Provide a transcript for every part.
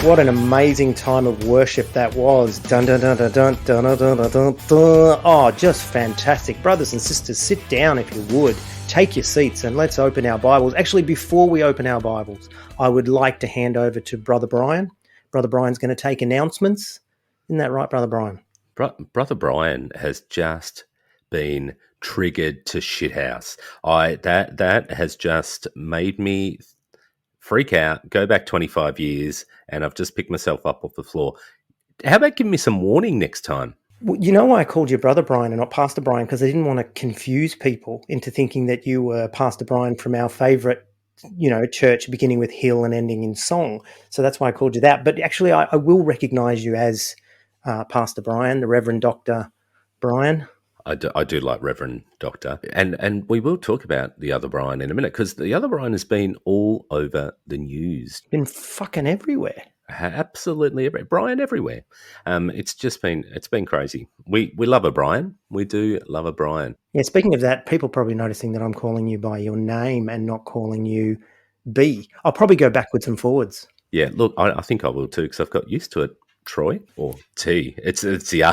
What an amazing time of worship that was. Dun, dun, dun, dun, dun, dun, dun, dun, dun, dun, dun. Oh, just fantastic. Brothers and sisters, sit down if you would. Take your seats and let's open our Bibles. Actually, before we open our Bibles, I would like to hand over to Brother Brian. Brother Brian's going to take announcements. Isn't that right, Brother Brian? Brother Brian has just been triggered to shithouse. That has just made me freak out, go back 25 years, and I've just picked myself up off the floor. How about giving me some warning next time? Well, you know why I called you Brother Brian and not Pastor Brian? Because I didn't want to confuse people into thinking that you were Pastor Brian from our favourite, church beginning with Hill and ending in Song. So that's why I called you that. But actually, I will recognise you as Pastor Brian, the Reverend Dr. Brian. I do like Reverend Doctor. And we will talk about the other Brian in a minute, because the other Brian has been all over the news. Been fucking everywhere. Absolutely everywhere. Brian everywhere. It's been crazy. We love a Brian. We do love a Brian. Yeah, speaking of that, people probably noticing that I'm calling you by your name and not calling you B. I'll probably go backwards and forwards. Yeah, look, I think I will too, because I've got used to it. Troy, or T. It's the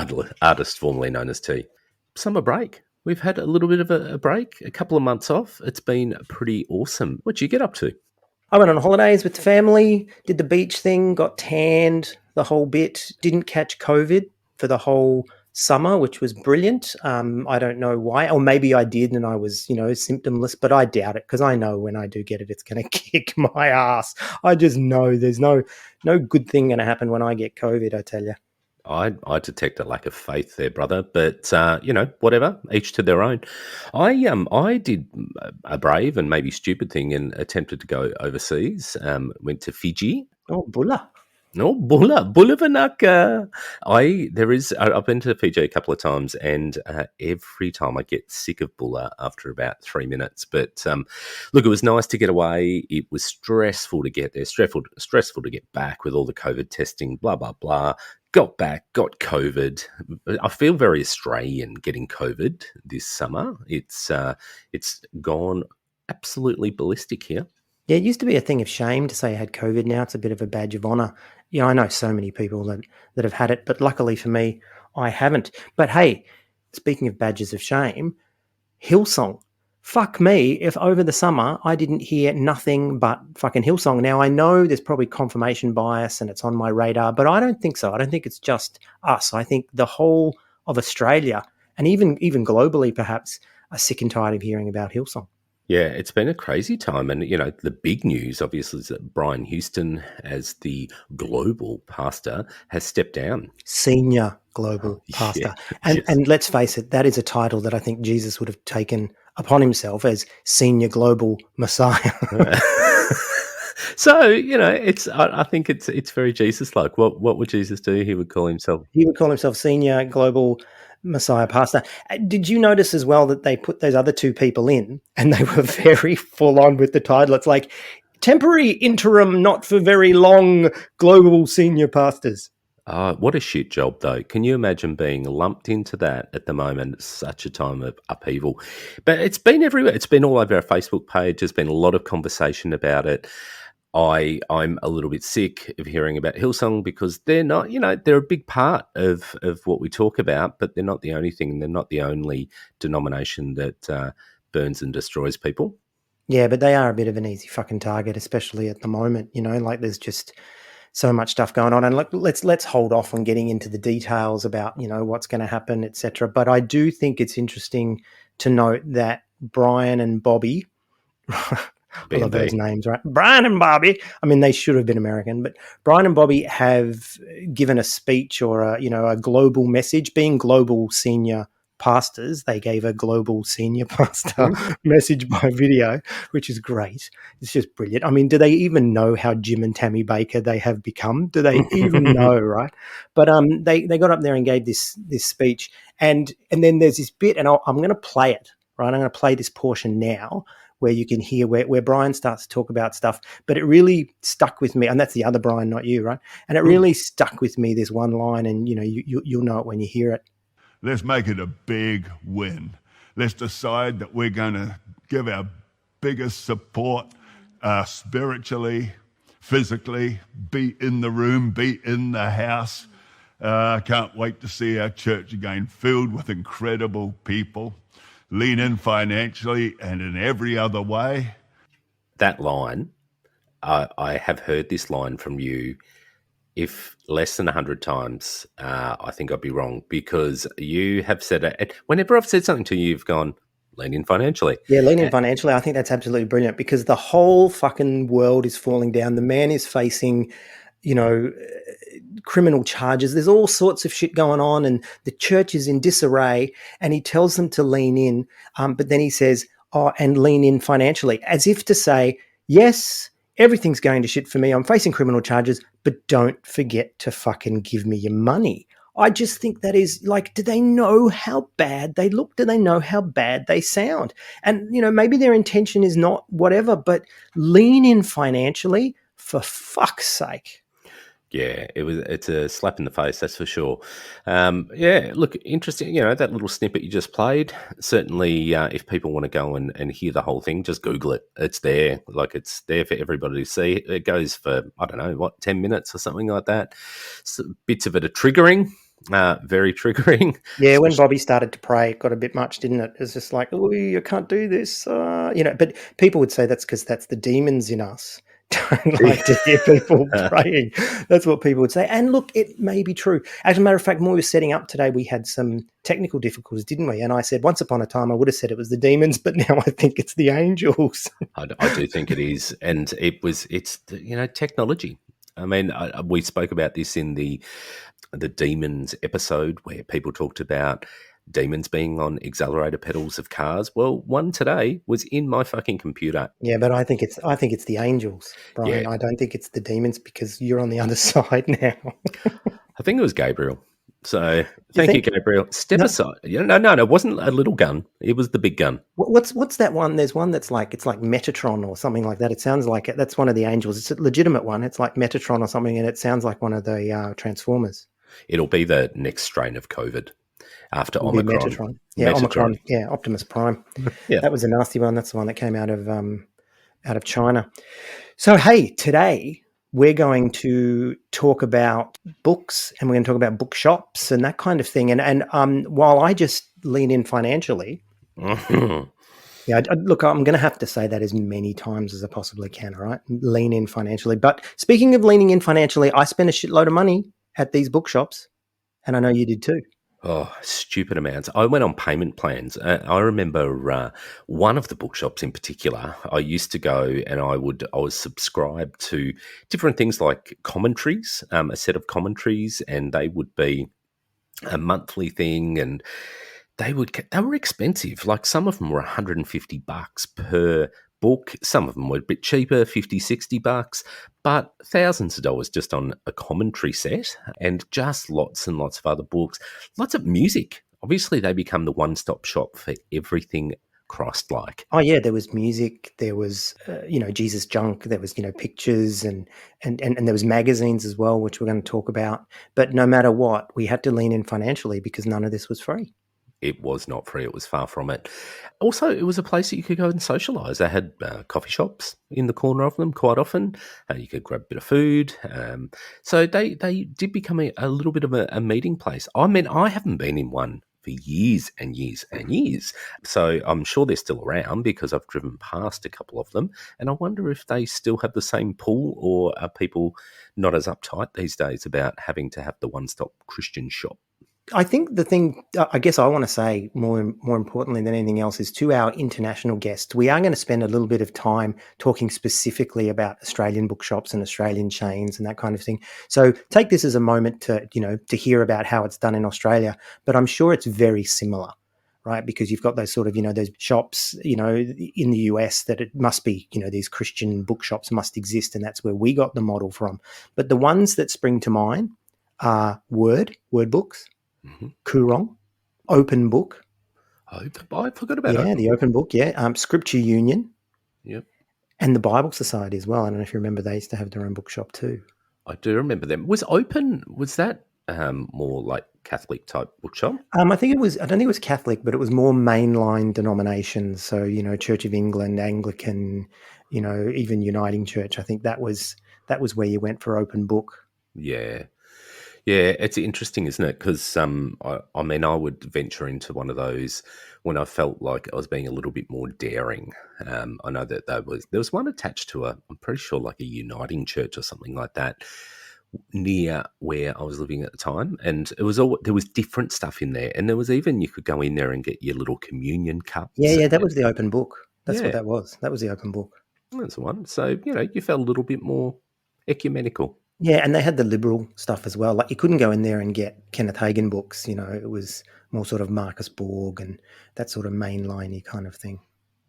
artist formerly known as T. Summer break. We've had a little bit of a break, a couple of months off. It's been pretty awesome. What'd you get up to? I went on holidays with the family, did the beach thing, got tanned, the whole bit. Didn't catch COVID for the whole summer, which was brilliant. I don't know why. Or maybe I did and I was, symptomless, but I doubt it, because I know when I do get it, it's going to kick my ass. I just know there's no good thing going to happen when I get COVID, I tell you. I detect a lack of faith there, brother. But whatever, each to their own. I did a brave and maybe stupid thing and attempted to go overseas. Went to Fiji. Oh, bulla. No, Bulla Vanaka. I've been to Fiji a couple of times, and every time I get sick of Bulla after about 3 minutes. But look, it was nice to get away. It was stressful to get there, stressful to get back with all the COVID testing, blah, blah, blah. Got back, got COVID. I feel very Australian getting COVID this summer. It's gone absolutely ballistic here. Yeah, it used to be a thing of shame to say I had COVID. Now it's a bit of a badge of honour. I know so many people that have had it, but luckily for me, I haven't. But hey, speaking of badges of shame, Hillsong. Fuck me if over the summer I didn't hear nothing but fucking Hillsong. Now, I know there's probably confirmation bias and it's on my radar, but I don't think so. I don't think it's just us. I think the whole of Australia, and even globally perhaps, are sick and tired of hearing about Hillsong. Yeah, it's been a crazy time. And, the big news, obviously, is that Brian Houston, as the global pastor, has stepped down. Senior global pastor. Yeah, and let's face it, that is a title that I think Jesus would have taken upon himself as senior global Messiah. So, I think it's very Jesus-like. What would Jesus do? He would call himself senior global Messiah pastor. Did you notice as well that they put those other two people in and they were very full on with the title? It's like temporary, interim, not for very long global senior pastors. What a shit job, though. Can you imagine being lumped into that at the moment? It's such a time of upheaval. But it's been everywhere. It's been all over our Facebook page. There's been a lot of conversation about it. I'm a little bit sick of hearing about Hillsong, because they're not, they're a big part of what we talk about, but they're not the only thing. They're not the only denomination that burns and destroys people. Yeah, but they are a bit of an easy fucking target, especially at the moment. Like there's just so much stuff going on, and let's hold off on getting into the details about what's going to happen, etc. But I do think it's interesting to note that Brian and Bobby. I love those names, right? Brian and Bobby. I mean, they should have been American, but Brian and Bobby have given a speech or a global message. Being global senior pastors, they gave a global senior pastor message by video, which is great. It's just brilliant. I mean, do they even know how Jim and Tammy Baker they have become? Do they even know, right? But they got up there and gave this speech, and then there's this bit, and I'm going to play it, right? I'm going to play this portion now, where you can hear where Brian starts to talk about stuff. But it really stuck with me, and that's the other Brian, not you, right? And it really stuck with me, this one line, and you'll know it when you hear it. Let's make it a big win. Let's decide that we're going to give our biggest support spiritually, physically, be in the room, be in the house. Can't wait to see our church again filled with incredible people. Lean in financially and in every other way. That line, I have heard this line from you, if less than 100 times. I think I'd be wrong, because you have said it. Whenever I've said something to you, you've gone, lean in financially. Yeah, lean in financially. I think that's absolutely brilliant, because the whole fucking world is falling down. The man is facing, criminal charges. There's all sorts of shit going on, and the church is in disarray. And he tells them to lean in, but then he says, "Oh, and lean in financially," as if to say, "Yes, everything's going to shit for me. I'm facing criminal charges, but don't forget to fucking give me your money." I just think that is like, do they know how bad they look? Do they know how bad they sound? And, maybe their intention is not whatever, but lean in financially, for fuck's sake. Yeah, it's a slap in the face, that's for sure. Yeah, look, interesting. That little snippet you just played. Certainly, if people want to go and hear the whole thing, just Google it. It's there. Like, it's there for everybody to see. It goes for, I don't know, 10 minutes or something like that. So bits of it are triggering, very triggering. Yeah, when Bobby started to pray, it got a bit much, didn't it? It was just like, oh, you can't do this. But people would say that's because that's the demons in us. Don't like to hear people praying. That's what people would say. And look, it may be true. As a matter of fact, when we were setting up today, we had some technical difficulties, didn't we? And I said, once upon a time, I would have said it was the demons, but now I think it's the angels. I do think it is. And it's technology. I mean, we spoke about this in the demons episode, where people talked about demons being on accelerator pedals of cars. Well, one today was in my fucking computer. Yeah, but I think it's the angels, Brian. Yeah. I don't think it's the demons, because you're on the other side now. I think it was Gabriel. So thank you, Gabriel. Step aside. No, it wasn't a little gun. It was the big gun. What's that one? There's one that's like, it's like Metatron or something like that. It sounds like it. That's one of the angels. It's a legitimate one. It's like Metatron or something, and it sounds like one of the Transformers. It'll be the next strain of COVID after It'll Omicron. Metatron. Yeah, Metatron. Omicron. Yeah, Optimus Prime. Yeah. That was a nasty one. That's the one that came out of China. So, hey, today we're going to talk about books, and we're going to talk about bookshops and that kind of thing. And while I just lean in financially, yeah, look, I'm going to have to say that as many times as I possibly can, all right? Lean in financially. But speaking of leaning in financially, I spent a shitload of money at these bookshops, and I know you did too. Oh, stupid amounts. I went on payment plans. I remember one of the bookshops in particular, I used to go, and I was subscribed to different things like commentaries, a set of commentaries, and they would be a monthly thing, and they were expensive. Like, some of them were $150 per book. Some of them were a bit cheaper, $50-$60, but thousands of dollars just on a commentary set, and just lots and lots of other books, lots of music. Obviously, they become the one-stop shop for everything Christ-like. Oh yeah, there was music, there was Jesus junk, there was pictures, and there was magazines as well, which we're going to talk about. But no matter what, we had to lean in financially, because none of this was free. It was not free. It was far from it. Also, it was a place that you could go and socialise. They had coffee shops in the corner of them quite often. You could grab a bit of food. So they did become a little bit of a meeting place. I mean, I haven't been in one for years and years and years. So I'm sure they're still around, because I've driven past a couple of them. And I wonder if they still have the same pull, or are people not as uptight these days about having to have the one-stop Christian shop? I think the thing, I guess I want to say more importantly than anything else, is to our international guests, we are going to spend a little bit of time talking specifically about Australian bookshops and Australian chains and that kind of thing. So take this as a moment to hear about how it's done in Australia, but I'm sure it's very similar, right? Because you've got those sort of, those shops, in the US, that it must be, these Christian bookshops must exist, and that's where we got the model from. But the ones that spring to mind are Word Books, Mm-hmm. Koorong, Open Book. I forgot about it. Yeah, the Open Book, yeah. Scripture Union. Yep. And the Bible Society as well. I don't know if you remember, they used to have their own bookshop too. I do remember them. Was that more like Catholic type bookshop? I don't think it was Catholic, but it was more mainline denominations. So, Church of England, Anglican, even Uniting Church. I think that was that was where you went for open book. Yeah. Yeah, it's interesting, isn't it? Because I mean, I would venture into one of those when I felt like I was being a little bit more daring. I know that there was one attached to I'm pretty sure like a Uniting Church or something like that, near where I was living at the time, and it was all there was different stuff in there, and there was even you could go in there and get your little communion cups. Yeah, that was the open book. That's what Yeah, that was. That was the open book. that's the one. So you felt a little bit more ecumenical. Yeah, and they had the liberal stuff as well. Like you couldn't go in there and get Kenneth Hagin books. It was more sort of Marcus Borg and that sort of mainliney kind of thing.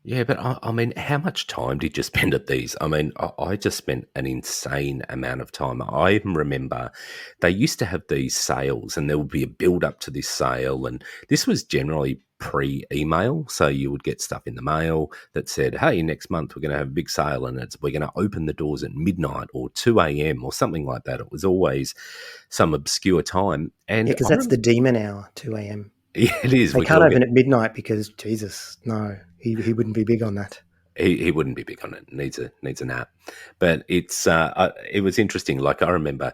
Yeah, but I mean, how much time did you spend at these? I mean, I just spent an insane amount of time. I even remember they used to have these sales, and there would be a build up to this sale, and this was generally pre-email, so you would get stuff in the mail that said, "Hey, next month we're going to have a big sale, and we're going to open the doors at midnight or 2 a.m. or something like that." It was always some obscure time, Yeah, and because that's the demon hour, 2 a.m. yeah, it is. They We can can't all open get at midnight because, Jesus, no, he wouldn't be big on that. he wouldn't be big on it. Needs a nap. But it was interesting. Like I remember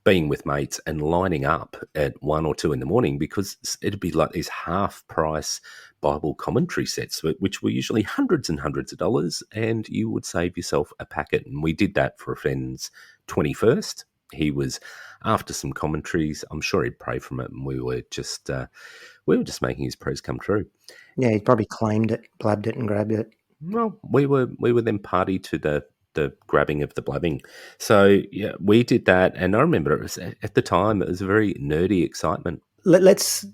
being with mates and lining up at 1 or 2 in the morning because it'd be like these half price Bible commentary sets, which were usually hundreds and hundreds of dollars, and you would save yourself a packet. And we did that for a friend's 21st. He was after some commentaries. I'm sure he'd pray from it, and we were just making his prayers come true. Yeah, he probably claimed it, blabbed it, and grabbed it. Well, we were then party to the grabbing of the blabbing. So yeah, we did that, and I remember it was at the time it was a very nerdy excitement. Let's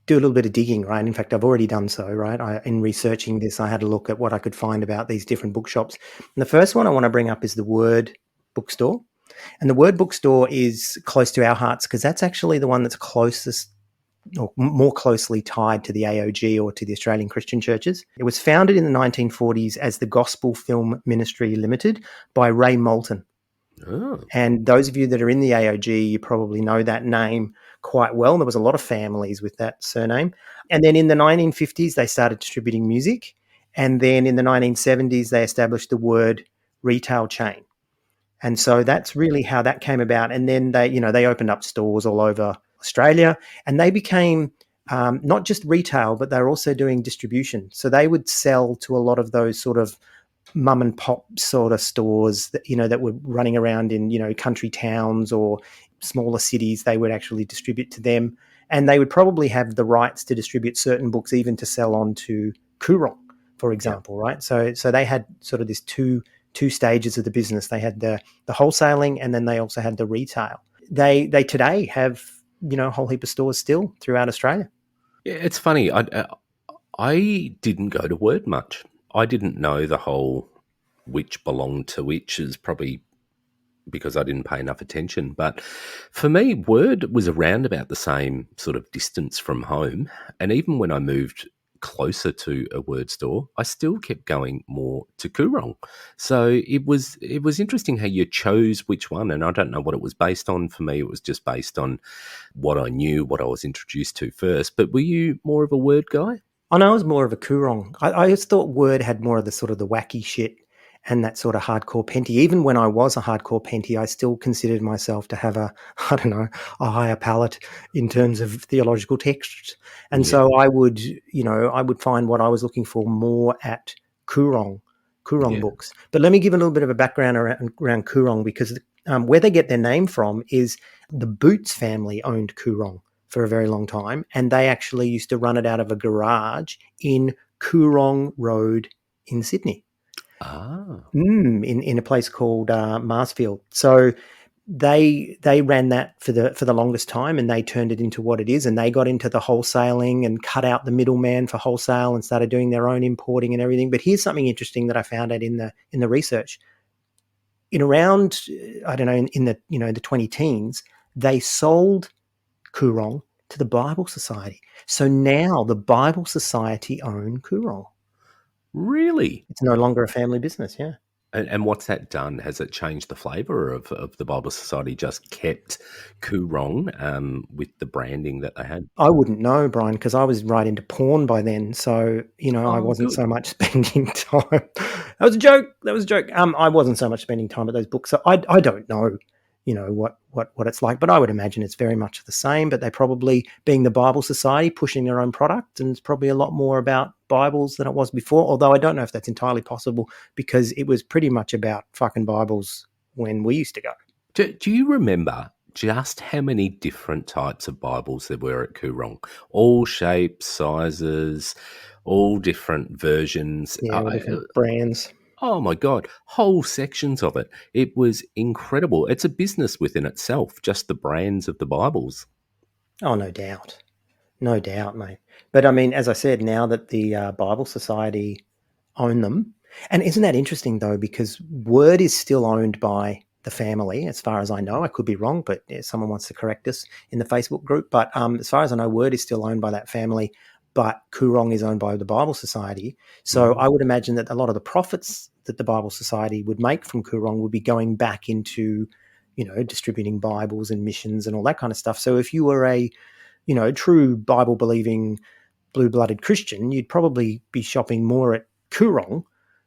do a little bit of digging, right? In fact, I've already done so, right? In researching this, I had a look at what I could find about these different bookshops. And the first one I want to bring up is the Word Bookstore. And the Word Bookstore is close to our hearts because that's actually the one that's closest or more closely tied to the AOG or to the Australian Christian Churches. It was founded in the 1940s as the Gospel Film Ministry Limited by Ray Moulton. Oh, And those of you that are in the AOG, you probably know that name quite well. There was a lot of families with that surname. And then in the 1950s, they started distributing music. And then in the 1970s, they established the Word retail chain. And so that's really how that came about. And then they opened up stores all over Australia, and they became not just retail, but they're also doing distribution. So they would sell to a lot of those sort of mum and pop sort of stores that were running around in country towns or smaller cities. They would actually distribute to them, and they would probably have the rights to distribute certain books, even to sell on to Koorong, for example, right? So they had sort of this two stages of the business. They had the wholesaling, and then they also had the retail. They today have a whole heap of stores still throughout Australia. yeah, it's funny. I didn't go to Word much. I didn't know the whole which belonged to which is probably because I didn't pay enough attention. But for me, Word was around about the same sort of distance from home. And even when I moved closer to a Word store, I still kept going more to Koorong. So it was interesting how you chose which one. And I don't know what it was based on. For me, it was just based on what I knew, what I was introduced to first. But were you more of a Word guy? I know I was more of a Koorong. I just thought Word had more of the sort of the wacky shit and that sort of hardcore penty. Even when I was a hardcore penty, I still considered myself to have a higher palate in terms of theological texts. And Yeah. so I would find what I was looking for more at Koorong Yeah. books. But let me give a little bit of a background around Koorong, because where they get their name from is the Boots family owned Koorong for a very long time, and they actually used to run it out of a garage in Koorong Road in Sydney. Ah. In a place called Marsfield. So they ran that for the longest time, and they turned it into what it is, and they got into the wholesaling and cut out the middleman for wholesale and started doing their own importing and everything. But here's something interesting that I found out in the research. In around, I don't know, in the the 20 teens, they sold Koorong to the Bible Society. So now the Bible Society own Koorong. Really? It's no longer a family business, yeah. And what's that done? Has it changed the flavour of the Bible Society? Just kept Coorong with the branding that they had? I wouldn't know, Brian, because I was right into porn by then. So, I Oh, wasn't good. so much spending time. That was a joke. That was a joke. I wasn't so much spending time at those books. So I don't know, what it's like, but I would imagine it's very much the same. But they probably, being the Bible Society, pushing their own product, and it's probably a lot more about Bibles than it was before. Although I don't know if that's entirely possible because it was pretty much about fucking Bibles when we used to go. Do you remember just how many different types of Bibles there were at Coorong? All shapes, sizes, all different versions. Yeah, all different brands. Oh my God, whole sections of it. It was incredible. It's a business within itself, just the brands of the Bibles. Oh, no doubt. No doubt, mate. But I mean, as I said, now that the Bible Society own them, and isn't that interesting though? Because Word is still owned by the family, as far as I know. I could be wrong, but if someone wants to correct us in the Facebook group. But as far as I know, Word is still owned by that family, but Coorong is owned by the Bible Society. So I would imagine that a lot of the profits that the Bible Society would make from Coorong would be going back into, distributing Bibles and missions and all that kind of stuff. So if you were a true Bible believing blue blooded Christian, you'd probably be shopping more at Coorong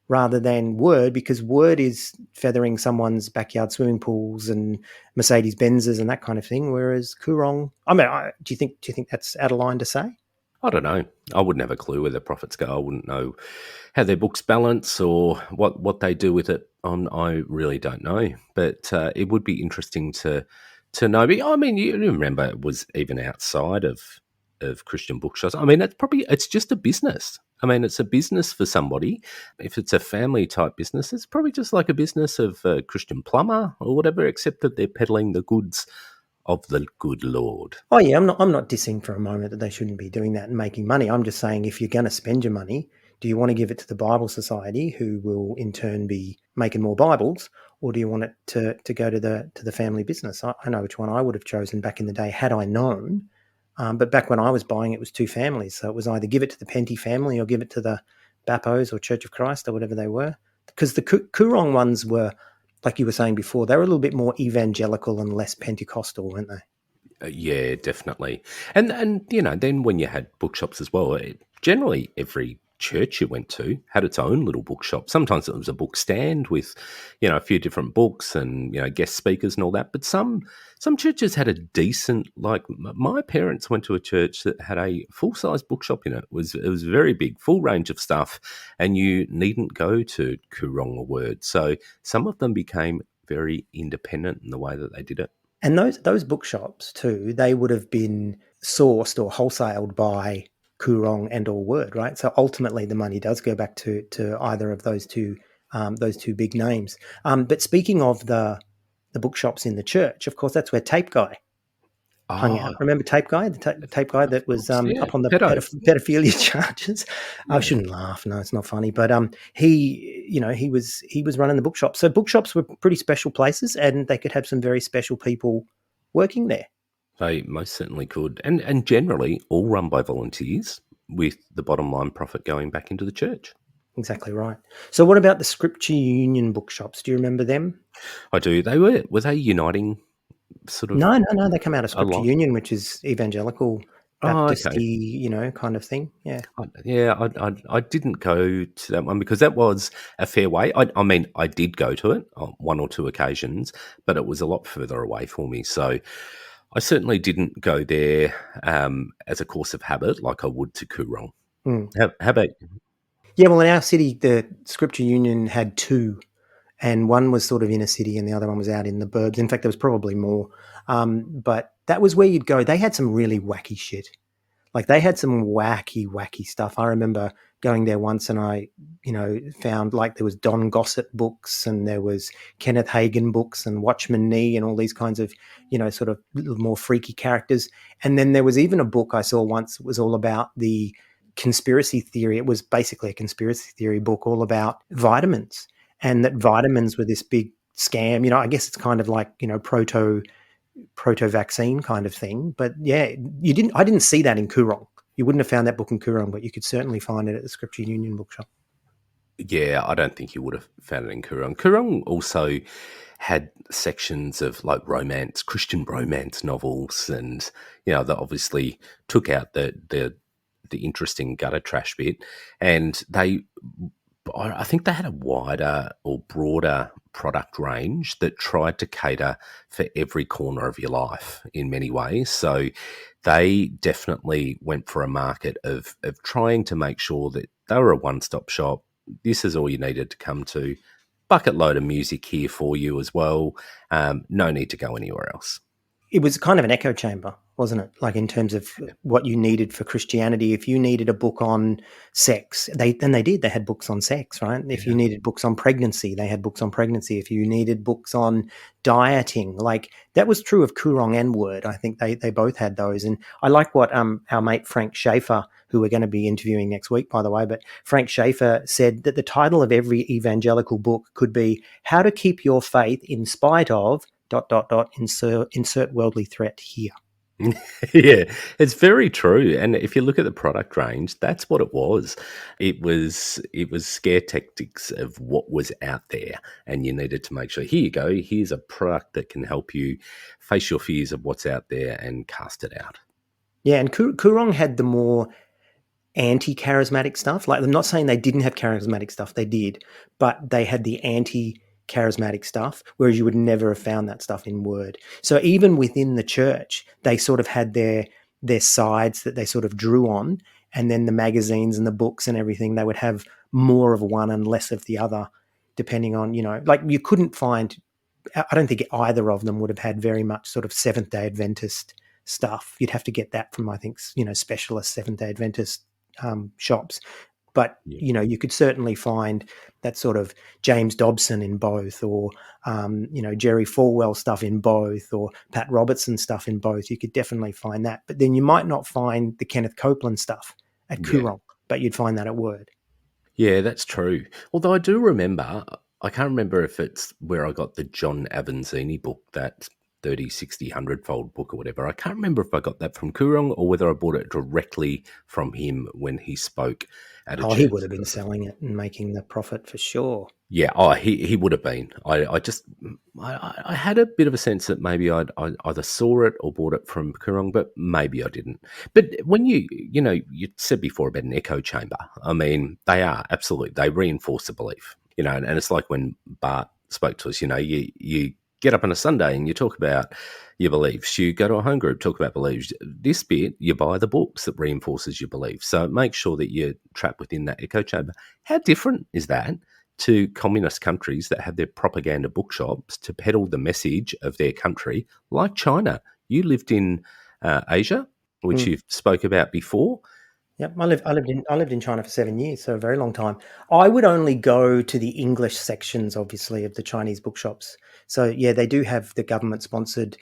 rather than Word, because Word is feathering someone's backyard swimming pools and Mercedes Benzes and that kind of thing. Whereas Coorong, I mean, do you think that's out of line to say? I don't know. I wouldn't have a clue where their profits go. I wouldn't know how their books balance or what they do with it. I really don't know. But it would be interesting to know. But, I mean, you remember it was even outside of Christian bookshops. I mean, it's just a business. I mean, it's a business for somebody. If it's a family type business, it's probably just like a business of a Christian plumber or whatever, except that they're peddling the goods of the good Lord. Oh yeah, I'm not dissing for a moment that they shouldn't be doing that and making money. I'm just saying, if you're going to spend your money, do you want to give it to the Bible Society, who will in turn be making more Bibles, or do you want it to go to the family business? I know which one I would have chosen back in the day had I known. But back when I was buying, it was two families, so it was either give it to the Penty family or give it to the Bappos or Church of Christ or whatever they were. Because the Coorong ones were, like you were saying before, they were a little bit more evangelical and less Pentecostal, weren't they? Yeah, definitely. And then when you had bookshops as well, generally every church you went to had its own little bookshop. Sometimes it was a book stand with, a few different books and, guest speakers and all that. But some churches had a decent, like my parents went to a church that had a full-size bookshop in it. It was very big, full range of stuff, and you needn't go to Coorong or Word. So some of them became very independent in the way that they did it. And those bookshops too, they would have been sourced or wholesaled by Coorong and or Word, right? So ultimately, the money does go back to either of those two big names. But speaking of the bookshops in the church, of course, that's where Tape Guy hung out. Oh, Remember Tape Guy, the Tape Guy that was yeah, up on the pedo. pedophilia charges? I Yeah. shouldn't laugh. No, it's not funny. But he was running the bookshop. So bookshops were pretty special places, and they could have some very special people working there. They most certainly could. And generally all run by volunteers with the bottom line profit going back into the church. Exactly right. So what about the Scripture Union bookshops? Do you remember them? I do. Were they uniting sort of No. They come out of a Scripture lot? Union, which is evangelical, Oh, okay. Baptisty, kind of thing. Yeah. I didn't go to that one because that was a fair way. I mean, I did go to it on one or two occasions, but it was a lot further away for me. So I certainly didn't go there as a course of habit like I would to Coorong. Mm. How about Yeah, well, in our city, the Scripture Union had two, and one was sort of inner city and the other one was out in the burbs. In fact, there was probably more. But that was where you'd go. They had some really wacky shit. Like they had some wacky stuff. I remember going there once and I, found like there was Don Gossett books and there was Kenneth Hagan books and Watchman Nee and all these kinds of, sort of little more freaky characters. And then there was even a book I saw once that was all about the conspiracy theory. It was basically a conspiracy theory book all about vitamins, and that vitamins were this big scam. I guess it's kind of like, proto vaccine kind of thing. But yeah, I didn't see that in Coorong. You wouldn't have found that book in Coorong, but you could certainly find it at the Scripture Union bookshop. Yeah, I don't think you would have found it in Kurong. Kurong also had sections of like romance, Christian romance novels, and that obviously took out the interesting gutter trash bit, and I think they had a wider or broader product range that tried to cater for every corner of your life in many ways. So they definitely went for a market of trying to make sure that they were a one-stop shop. This is all you needed to come to. Bucket load of music here for you as well. No need to go anywhere else. It was kind of an echo chamber, wasn't it? Like in terms of what you needed for Christianity. If you needed a book on sex, they did. They had books on sex, right? If you needed books on pregnancy, they had books on pregnancy. If you needed books on dieting, like that was true of Kurong and Word. I think they both had those. And I like what our mate Frank Schaefer, who we're going to be interviewing next week, by the way, but Frank Schaefer said that the title of every evangelical book could be "How to Keep Your Faith in Spite of insert worldly threat here." Yeah, it's very true. And if you look at the product range, that's what it was. It was scare tactics of what was out there, and you needed to make sure, here you go, here's a product that can help you face your fears of what's out there and cast it out. Yeah, and Kurong had the more anti-charismatic stuff. Like, I'm not saying they didn't have charismatic stuff, they did, but they had the anti-charismatic stuff, whereas you would never have found that stuff in Word. So even within the church, they sort of had their sides that they sort of drew on, and then the magazines and the books and everything, they would have more of one and less of the other, depending on, like you couldn't find, I don't think either of them would have had very much sort of Seventh-day Adventist stuff. You'd have to get that from, I think, specialist Seventh-day Adventist shops. But, you could certainly find that sort of James Dobson in both, or, Jerry Falwell stuff in both, or Pat Robertson stuff in both. You could definitely find that. But then you might not find the Kenneth Copeland stuff at Kurong, but you'd find that at Word. Yeah, that's true. Although I do remember, I can't remember if it's where I got the John Avanzini book, that 30, 60, 100-fold book or whatever. I can't remember if I got that from Kurong or whether I bought it directly from him when he spoke at a church. He would have been selling it and making the profit for sure. Yeah, he would have been. I had a bit of a sense that maybe I'd either saw it or bought it from Kurong, but maybe I didn't. But when you said before about an echo chamber, I mean, they are, absolutely, they reinforce the belief, and it's like when Bart spoke to us, you get up on a Sunday and you talk about your beliefs. You go to a home group, talk about beliefs. This bit, you buy the books that reinforces your beliefs. So make sure that you're trapped within that echo chamber. How different is that to communist countries that have their propaganda bookshops to peddle the message of their country, like China? You lived in Asia, which you've spoke about before. Yep, I lived in China for 7 years, so a very long time. I would only go to the English sections, obviously, of the Chinese bookshops. So yeah, they do have the government-sponsored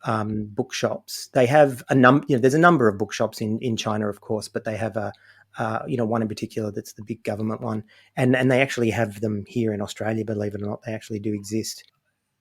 bookshops. They have there's a number of bookshops in China, of course, but they have one in particular that's the big government one, and they actually have them here in Australia. Believe it or not, they actually do exist.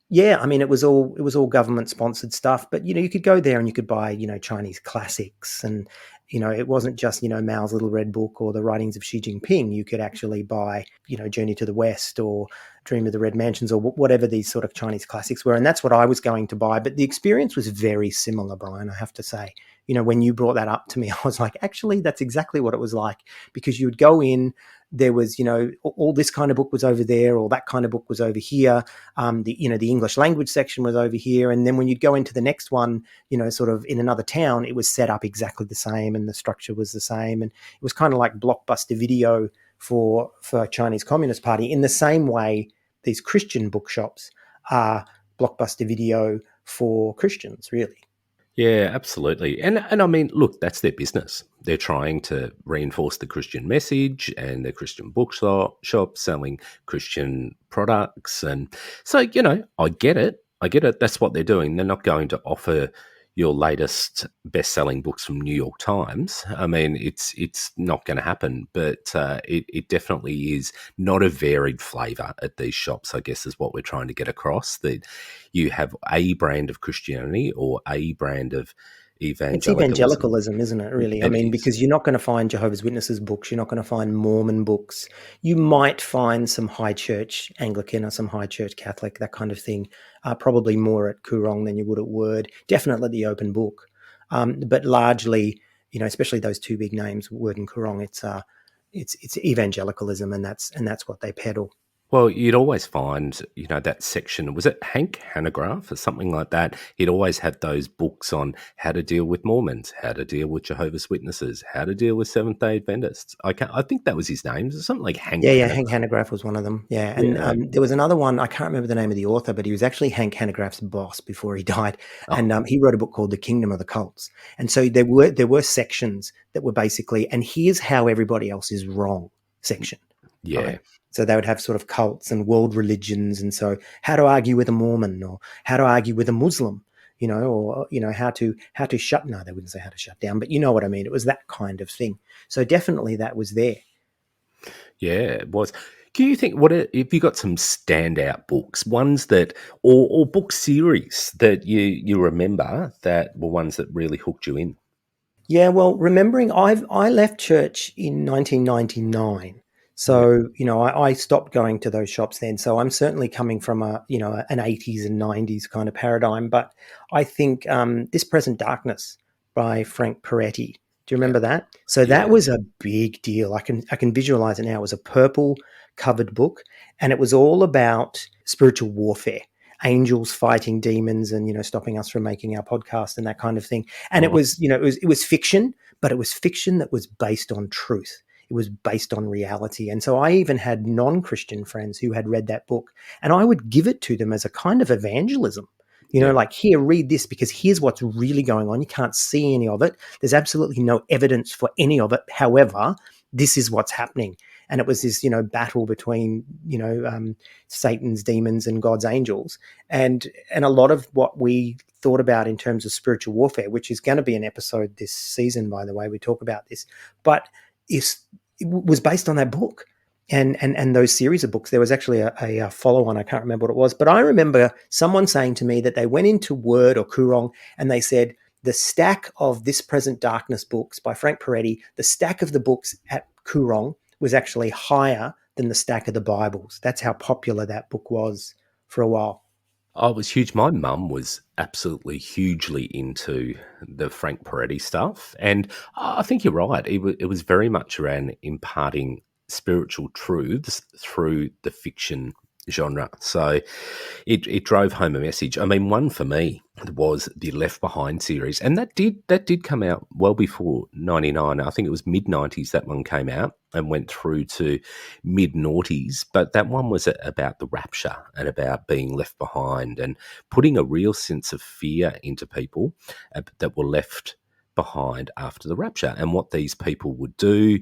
Yeah, I mean, it was all government sponsored stuff, but you could go there and you could buy Chinese classics, and it wasn't just Mao's Little Red Book or the writings of Xi Jinping. You could actually buy Journey to the West or Dream of the Red Mansions or whatever these sort of Chinese classics were, and that's what I was going to buy. But the experience was very similar, Brian, I have to say. When you brought that up to me, I was like, actually, that's exactly what it was like, because you would go in, there was, all this kind of book was over there, or that kind of book was over here. The English language section was over here. And then when you'd go into the next one, sort of in another town, it was set up exactly the same and the structure was the same. And it was kind of like Blockbuster Video for Chinese Communist Party, in the same way these Christian bookshops are Blockbuster Video for Christians, really. Yeah, absolutely. And I mean, look, that's their business. They're trying to reinforce the Christian message, and the Christian bookshop selling Christian products. And so, I get it. That's what they're doing. They're not going to offer your latest best-selling books from New York Times. I mean, it's not going to happen, but it definitely is not a varied flavour at these shops, I guess, is what we're trying to get across, that you have a brand of Christianity or a brand of It's evangelicalism. evangelicalism, isn't it, really? I It mean, is. because you're not going to find Jehovah's Witnesses books, you're not going to find Mormon books. You might find some high church Anglican or some high church Catholic, that kind of thing, probably more at Koorong than you would at Word. Definitely the open book. But largely, especially those two big names, Word and Koorong, it's evangelicalism, and that's what they peddle. Well, you'd always find, that section, was it Hank Hanegraaff or something like that? He'd always have those books on how to deal with Mormons, how to deal with Jehovah's Witnesses, how to deal with Seventh-day Adventists. I think that was his name. Something like Hank Yeah, Hank Hanegraaff. Hanegraaff was one of them. Yeah, and Yeah. there was another one. I can't remember the name of the author, but he was actually Hank Hanegraaff's boss before he died, Oh, and he wrote a book called The Kingdom of the Cults. And so there were sections that were basically, and here's how everybody else is wrong section, right? yeah. So they would have sort of cults and world religions, and so how to argue with a Mormon, or how to argue with a Muslim, or how to shut. No, they wouldn't say how to shut down, but you know what I mean. It was that kind of thing. So definitely that was there. Yeah, it was. Do you think if you got some standout books, ones that or book series that you remember that were ones that really hooked you in? Yeah, well, remembering I left church in 1999, Yep. so I stopped going to those shops then. So I'm certainly coming from an 80s and 90s kind of paradigm. But I think This Present Darkness by Frank Peretti. Do you Yep. remember that? So that Yeah. was a big deal. I can visualize it now. It was a purple covered book, and it was all about spiritual warfare, angels fighting demons, and stopping us from making our podcast and that kind of thing. And it Oh, was, it was fiction, but it was fiction that was based on truth. It was based on reality. And so I even had non-Christian friends who had read that book, and I would give it to them as a kind of evangelism. yeah. Like, here, read this, because here's what's really going on. You can't see any of it. There's absolutely no evidence for any of it. However, this is what's happening. And it was this, battle between, Satan's demons and God's angels. And a lot of what we thought about in terms of spiritual warfare, which is going to be an episode this season, by the way, we talk about this, but it was based on that book and those series of books. There was actually a follow-on. I can't remember what it was, but I remember someone saying to me that they went into Word or Koorong and they said, the stack of This Present Darkness books by Frank Peretti, the stack of the books at Koorong was actually higher than the stack of the Bibles. That's how popular that book was for a while. Oh, it was huge. My mum was absolutely hugely into the Frank Peretti stuff, and I think you're right. It was very much around imparting spiritual truths through the fiction genre. So it drove home a message. I mean, one for me was the Left Behind series, and that did come out well before '99. I think it was mid '90s that one came out and went through to mid noughties. But that one was about the rapture and about being left behind and putting a real sense of fear into people that were left behind after the rapture and what these people would do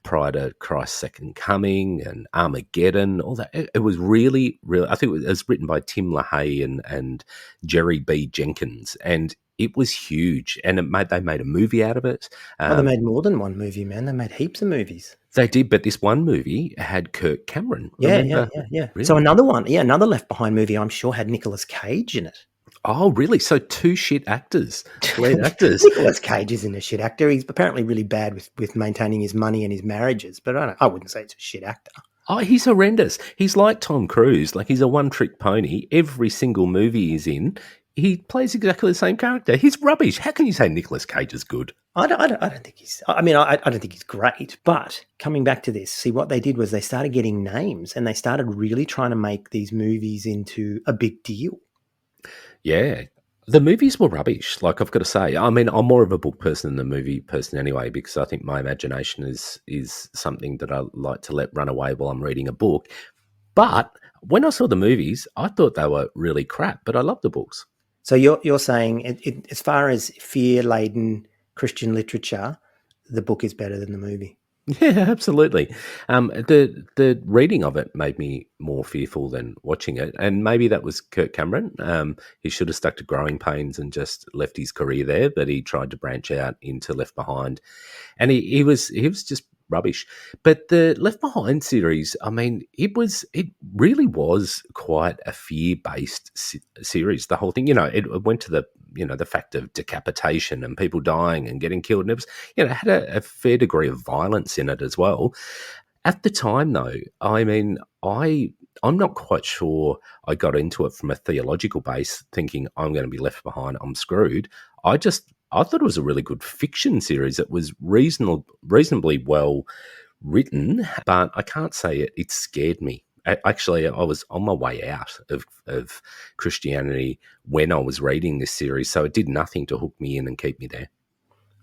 prior to Christ's second coming and Armageddon, all that. It was really, really, I think it was written by Tim LaHaye and Jerry B. Jenkins, and it was huge. And they made a movie out of it. Oh, they made more than one movie, man. They made heaps of movies. They did, but this one movie had Kirk Cameron. Yeah, Remember? yeah. So Really? another one, another Left Behind movie, I'm sure had Nicolas Cage in it. Oh, really? So two shit actors, lead actors. Nicolas Cage isn't a shit actor. He's apparently really bad with maintaining his money and his marriages, but I wouldn't say it's a shit actor. Oh, he's horrendous. He's like Tom Cruise. Like, he's a one-trick pony. Every single movie he's in, he plays exactly the same character. He's rubbish. How can you say Nicolas Cage is good? I don't think he's. I mean, I don't think he's great. But coming back to this, see, what they did was they started getting names, and they started really trying to make these movies into a big deal. Yeah. The movies were rubbish, like, I've got to say. I mean, I'm more of a book person than a movie person anyway, because I think my imagination is something that I like to let run away while I'm reading a book. But when I saw the movies, I thought they were really crap, but I love the books. So you're saying, as far as fear-laden Christian literature, the book is better than the movie. Yeah, absolutely. The reading of it made me more fearful than watching it, and maybe that was Kirk Cameron. He should have stuck to Growing Pains and just left his career there, but he tried to branch out into Left Behind, and he was just rubbish. But the Left Behind series, I mean, it really was quite a fear-based series. The whole thing, it went to the fact of decapitation and people dying and getting killed. And it was, it had a fair degree of violence in it as well. At the time, though, I mean, I'm not quite sure I got into it from a theological base, thinking I'm going to be left behind, I'm screwed. I thought it was a really good fiction series. It was reasonably well written, but I can't say it scared me. Actually, I was on my way out of Christianity when I was reading this series, so it did nothing to hook me in and keep me there.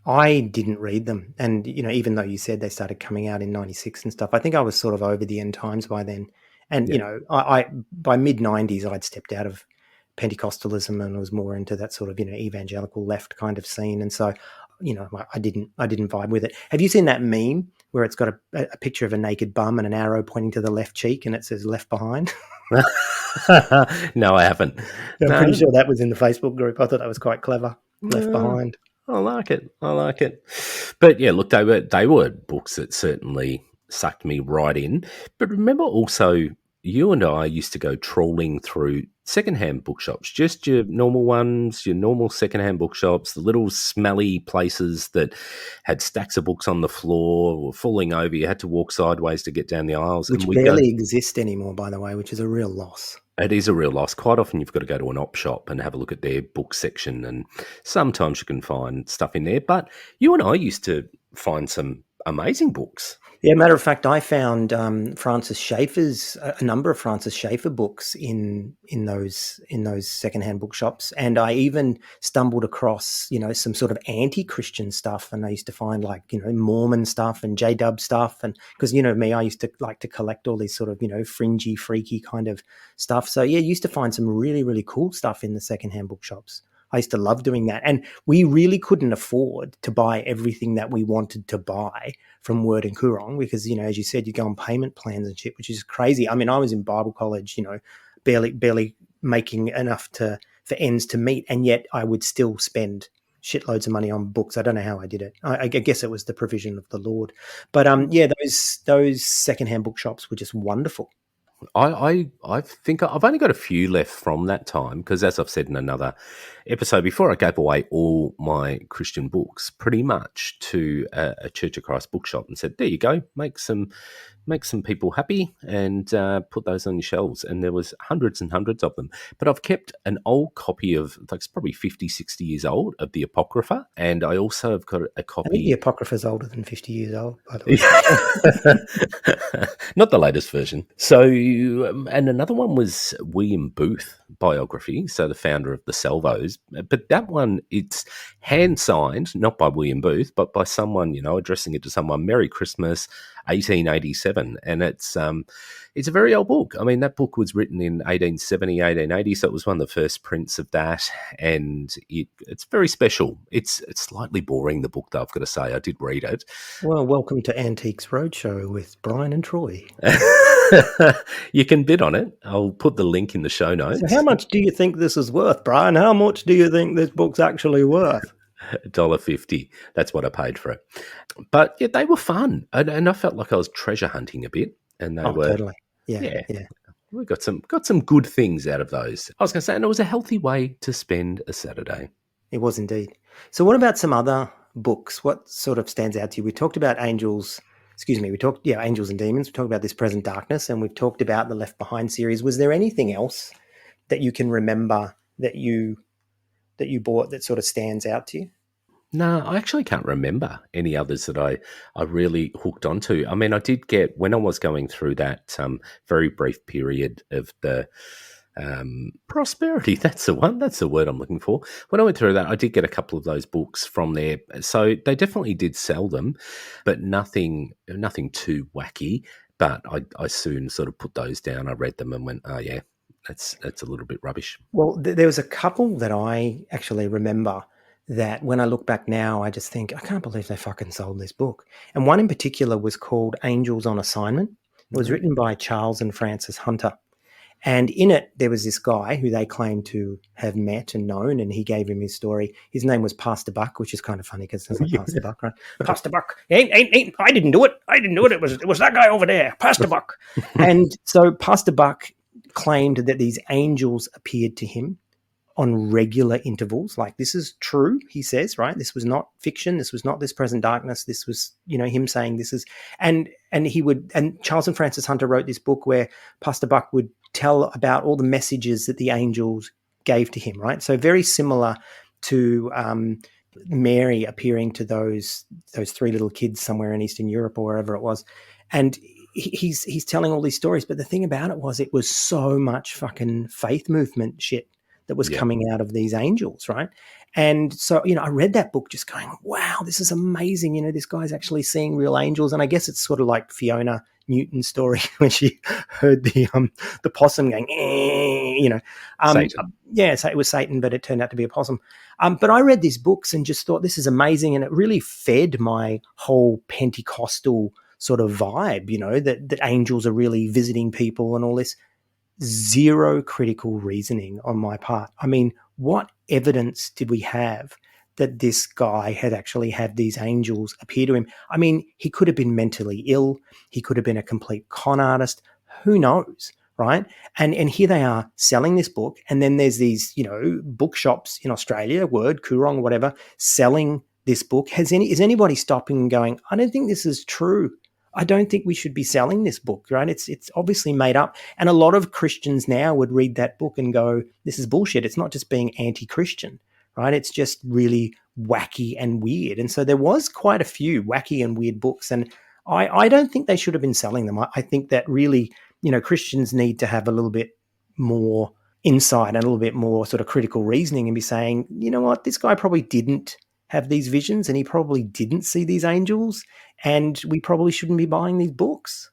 I didn't read them. And, even though you said they started coming out in 96 and stuff, I think I was sort of over the end times by then. And, I by mid-90s, I'd stepped out of Pentecostalism and was more into that sort of, evangelical left kind of scene. And so, I didn't vibe with it. Have you seen that meme where it's got a picture of a naked bum and an arrow pointing to the left cheek and it says left behind? No, I haven't. I'm pretty sure that was in the Facebook group. I thought that was quite clever. Left behind. I like it. But yeah, look, they were books that certainly sucked me right in. But remember also, you and I used to go trawling through secondhand bookshops, just your normal ones, your normal secondhand bookshops, the little smelly places that had stacks of books on the floor or falling over. You had to walk sideways to get down the aisles. Which barely exist anymore, by the way, which is a real loss. It is a real loss. Quite often you've got to go to an op shop and have a look at their book section, and sometimes you can find stuff in there. But you and I used to find some amazing books. Yeah, matter of fact, I found Francis Schaefer's a number of Francis Schaefer books in those secondhand bookshops, and I even stumbled across some sort of anti-Christian stuff, and I used to find Mormon stuff and J-Dub stuff, and because me, I used to like to collect all these sort of fringy, freaky kind of stuff. So yeah, used to find some really, really cool stuff in the secondhand bookshops. I used to love doing that. And we really couldn't afford to buy everything that we wanted to buy from Word and Coorong because, as you said, you go on payment plans and shit, which is crazy. I mean, I was in Bible college, barely making enough for ends to meet. And yet I would still spend shitloads of money on books. I don't know how I did it. I guess it was the provision of the Lord. But those secondhand bookshops were just wonderful. I think I've only got a few left from that time because, as I've said in another episode before, I gave away all my Christian books pretty much to a Church of Christ bookshop and said, there you go, make some people happy and put those on your shelves. And there was hundreds and hundreds of them. But I've kept an old copy of, it's probably 50, 60 years old, of the Apocrypha. And I also have got a copy. I think the Apocrypha is older than 50 years old, by the way. Not the latest version. So, and another one was William Booth biography, so the founder of the Salvos. But that one, it's hand-signed, not by William Booth, but by someone, addressing it to someone, Merry Christmas, 1887. And it's a very old book. I mean, that book was written in 1870, 1880, so it was one of the first prints of that. And it's very special. It's slightly boring, the book, though, I've got to say. I did read it. Well, welcome to Antiques Roadshow with Brian and Troy. You can bid on it. I'll put the link in the show notes. So how much do you think this is worth, Brian? How much do you think this book's actually worth? $1.50. That's what I paid for it. But yeah, they were fun. And I felt like I was treasure hunting a bit. And they were totally. Yeah. We got some good things out of those. I was going to say, and it was a healthy way to spend a Saturday. It was indeed. So what about some other books? What sort of stands out to you? We talked about Angels and Demons. We talked about This Present Darkness, and we've talked about the Left Behind series. Was there anything else that you can remember that you bought that sort of stands out to you? No, I actually can't remember any others that I really hooked onto. I mean, I did get, when I was going through that very brief period of the prosperity, that's the word I'm looking for. When I went through that, I did get a couple of those books from there. So they definitely did sell them, but nothing too wacky. But I soon sort of put those down. I read them and went, oh yeah, that's a little bit rubbish. Well, there was a couple that I actually remember that when I look back now, I just think, I can't believe they fucking sold this book. And one in particular was called Angels on Assignment. It was written by Charles and Frances Hunter. And in it, there was this guy who they claimed to have met and known, and he gave him his story. His name was Pastor Buck, which is kind of funny because it's like Pastor Buck, right? Pastor Buck, ain't, I didn't do it. It was that guy over there, Pastor Buck. And so Pastor Buck claimed that these angels appeared to him on regular intervals. Like, this is true, he says, right? This was not fiction. This was not this present darkness. This was, him saying this is, and Charles and Francis Hunter wrote this book where Pastor Buck would tell about all the messages that the angels gave to him, right? So very similar to Mary appearing to those three little kids somewhere in Eastern Europe or wherever it was. And he's telling all these stories. But the thing about it was so much fucking faith movement shit that was coming out of these angels, right? And so, I read that book just going, wow, this is amazing. This guy's actually seeing real angels. And I guess it's sort of like Fiona Newton's story when she heard the possum going, Satan. Yeah, so it was Satan, but it turned out to be a possum. But I read these books and just thought, this is amazing. And it really fed my whole Pentecostal sort of vibe, that angels are really visiting people and all this. Zero critical reasoning on my part. I mean, what evidence did we have that this guy had actually had these angels appear to him? I mean, he could have been mentally ill. He could have been a complete con artist. Who knows, right? And here they are selling this book. And then there's these, bookshops in Australia, Word, Coorong, whatever, selling this book. Is anybody stopping and going, I don't think this is true. I don't think we should be selling this book, right? It's obviously made up. And a lot of Christians now would read that book and go, this is bullshit. It's not just being anti-Christian, right? It's just really wacky and weird. And so there was quite a few wacky and weird books. And I don't think they should have been selling them. I think that really, Christians need to have a little bit more insight and a little bit more sort of critical reasoning and be saying, you know what, this guy probably didn't have these visions and he probably didn't see these angels, and we probably shouldn't be buying these books.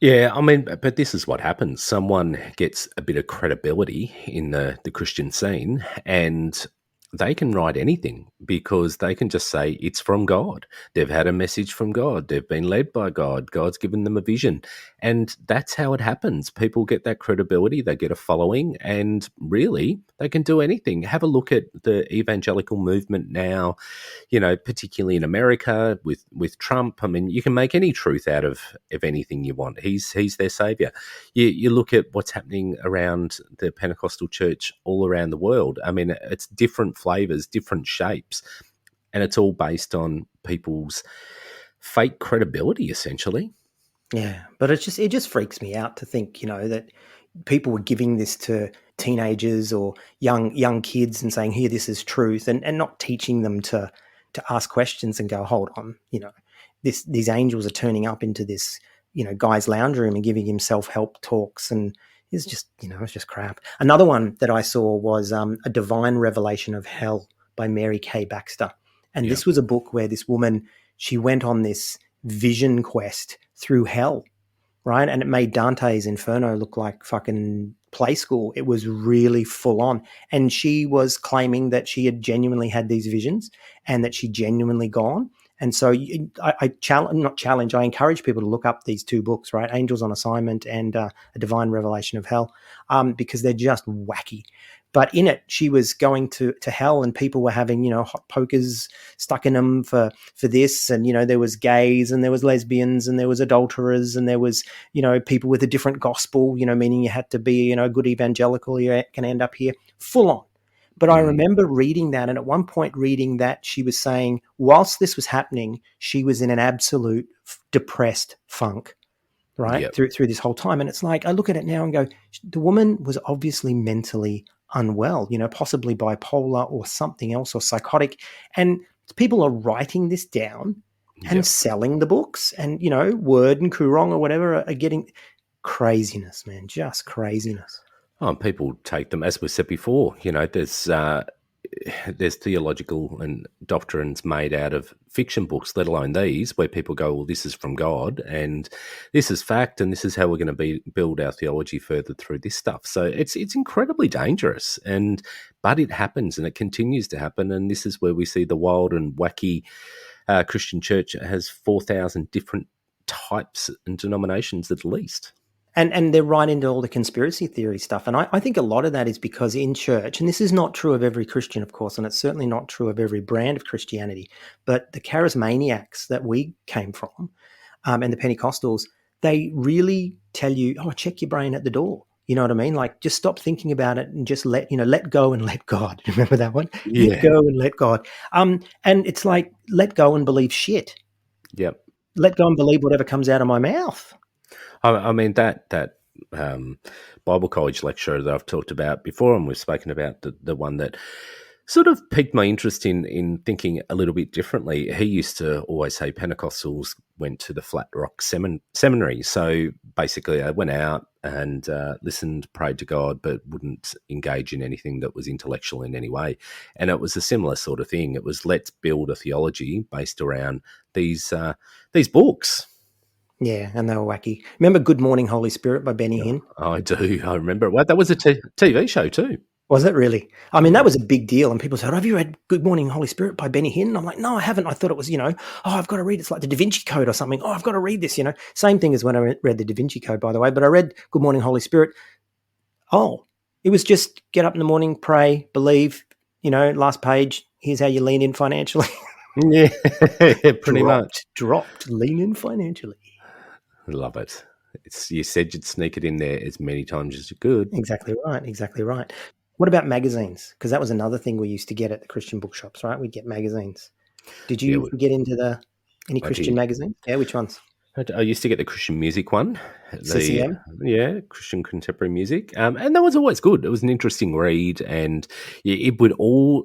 Yeah, I mean, but this is what happens. Someone gets a bit of credibility in the Christian scene, and they can write anything because they can just say it's from God. They've had a message from God. They've been led by God. God's given them a vision. And that's how it happens. People get that credibility. They get a following, and really they can do anything. Have a look at the evangelical movement now, particularly in America with Trump. I mean, you can make any truth out of anything you want. He's their savior. You look at what's happening around the Pentecostal church all around the world. I mean, it's different flavors, different shapes, and it's all based on people's fake credibility, essentially. Yeah, but it just freaks me out to think, that people were giving this to teenagers or young kids and saying, here, this is truth, and not teaching them to ask questions and go, hold on, these angels are turning up into this, guy's lounge room and giving him self-help talks, and it's just, it's just crap. Another one that I saw was A Divine Revelation of Hell by Mary K. Baxter. And this was a book where this woman, she went on this vision quest through hell, right? And it made Dante's Inferno look like fucking play school. It was really full on. And she was claiming that she had genuinely had these visions and that she genuinely gone. And so I encourage people to look up these two books, right? Angels on Assignment and A Divine Revelation of Hell, because they're just wacky. But in it, she was going to hell, and people were having, hot pokers stuck in them for this. And, there was gays and there was lesbians and there was adulterers and there was, people with a different gospel, meaning you had to be, a good evangelical, you can end up here full on. But I remember reading that, and at one point reading that, she was saying, whilst this was happening, she was in an absolute depressed funk, right, through this whole time. And it's like, I look at it now and go, the woman was obviously mentally unwell, possibly bipolar or something else, or psychotic. And people are writing this down and selling the books, and, Word and Coorong or whatever are getting craziness, man, just craziness. Oh, and people take them, as we said before, there's theological and doctrines made out of fiction books, let alone these, where people go, well, this is from God and this is fact and this is how we're going to build our theology further through this stuff. So it's incredibly dangerous, but it happens and it continues to happen. And this is where we see the wild and wacky Christian church has 4,000 different types and denominations at least. And they're right into all the conspiracy theory stuff. And I think a lot of that is because in church, and this is not true of every Christian, of course, and it's certainly not true of every brand of Christianity, but the charismaniacs that we came from and the Pentecostals, they really tell you, check your brain at the door. You know what I mean? Like, just stop thinking about it and just let go and let God. Remember that one? Let Yeah. go and let God. And it's like, let go and believe shit. Yep. Let go and believe whatever comes out of my mouth. I mean that Bible college lecturer that I've talked about before, and we've spoken about the one that sort of piqued my interest in thinking a little bit differently. He used to always say Pentecostals went to the Flat Rock Seminary. So basically, I went out and listened, prayed to God, but wouldn't engage in anything that was intellectual in any way. And it was a similar sort of thing. It was, let's build a theology based around these books. Yeah, and they were wacky. Remember Good Morning Holy Spirit by Benny Hinn? I do. I remember. Well, that was a TV show too. Was it really? I mean, that was a big deal. And people said, have you read Good Morning Holy Spirit by Benny Hinn? I'm like, no, I haven't. I thought it was, I've got to read it. It's like the Da Vinci Code or something. Oh, I've got to read this, Same thing as when I read the Da Vinci Code, by the way. But I read Good Morning Holy Spirit. Oh, it was just get up in the morning, pray, believe, last page. Here's how you lean in financially. Yeah, pretty much. Dropped, lean in financially. Love it. You said you'd sneak it in there as many times as you could. Exactly right. What about magazines? Because that was another thing we used to get at the Christian bookshops, right? We'd get magazines. Did you get into any Christian magazines? Yeah, which ones? I used to get the Christian music one. CCM? Yeah, Christian contemporary music. And that was always good. It was an interesting read. And it would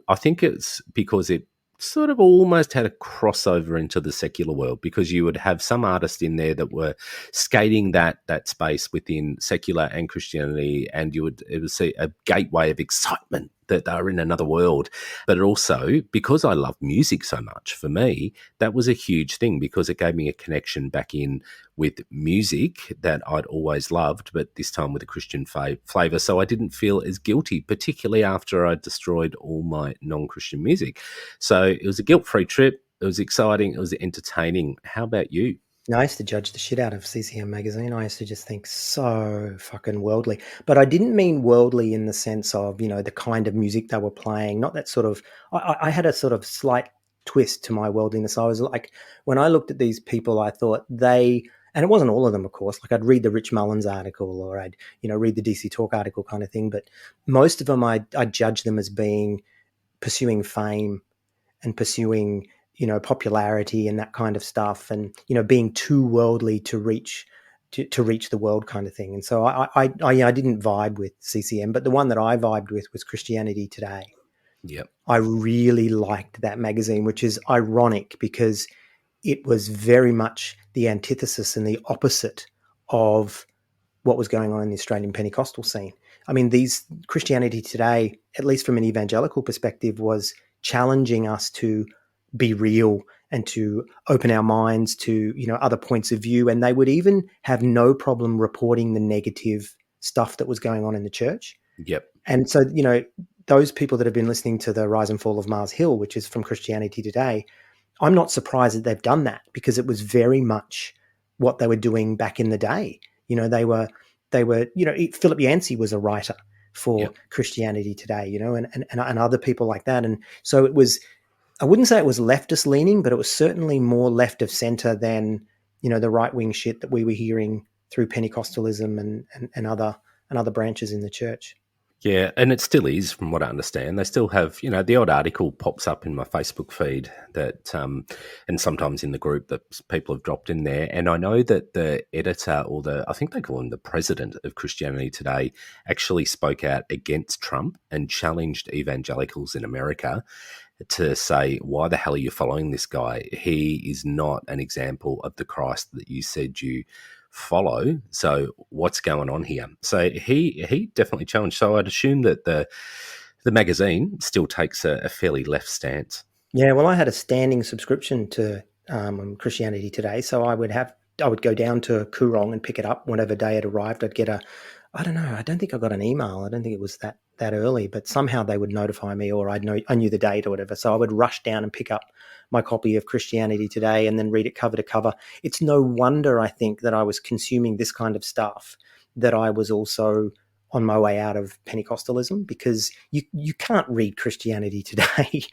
I think it's because it sort of almost had a crossover into the secular world, because you would have some artists in there that were skating that space within secular and Christianity, and it was a gateway of excitement that they were in another world. But it also, because I love music so much, for me, that was a huge thing, because it gave me a connection back in with music that I'd always loved, but this time with a Christian flavour. So I didn't feel as guilty, particularly after I destroyed all my non-Christian music. So it was a guilt-free trip. It was exciting. It was entertaining. How about you? I used to judge the shit out of CCM magazine. I used to just think so fucking worldly. But I didn't mean worldly in the sense of, the kind of music they were playing. Not that sort of, I had a sort of slight twist to my worldliness. I was like, when I looked at these people, I thought and it wasn't all of them, of course. Like, I'd read the Rich Mullins article, or I'd, read the DC Talk article kind of thing. But most of them, I judge them as pursuing fame and pursuing, popularity and that kind of stuff, and, being too worldly to reach the world kind of thing. And so I didn't vibe with CCM, but the one that I vibed with was Christianity Today. Yep. I really liked that magazine, which is ironic because it was very much the antithesis and the opposite of what was going on in the Australian Pentecostal scene. I mean, Christianity Today, at least from an evangelical perspective, was challenging us to be real and to open our minds to, other points of view. And they would even have no problem reporting the negative stuff that was going on in the church. Yep. And so, those people that have been listening to the Rise and Fall of Mars Hill, which is from Christianity Today, I'm not surprised that they've done that, because it was very much what they were doing back in the day. They were, Philip Yancey was a writer for Christianity Today, and other people like that. And so it was, I wouldn't say it was leftist leaning, but it was certainly more left of center than, the right wing shit that we were hearing through Pentecostalism and other branches in the church. Yeah, and it still is, from what I understand. They still have, the odd article pops up in my Facebook feed that, and sometimes in the group that people have dropped in there. And I know that the editor, or I think they call him the president of Christianity Today, actually spoke out against Trump and challenged evangelicals in America to say, why the hell are you following this guy? He is not an example of the Christ that you said you follow. So what's going on here? So he definitely challenged. So I'd assume that the magazine still takes a fairly left stance. Yeah, well, I had a standing subscription to Christianity Today, so I would go down to Coorong and pick it up whenever day it arrived. I'd get I don't know, I don't think I got an email. I don't think it was that early, but somehow they would notify me, or I knew the date or whatever. So I would rush down and pick up my copy of Christianity Today and then read it cover to cover. It's no wonder, I think, that I was consuming this kind of stuff, that I was also on my way out of Pentecostalism, because you can't read Christianity Today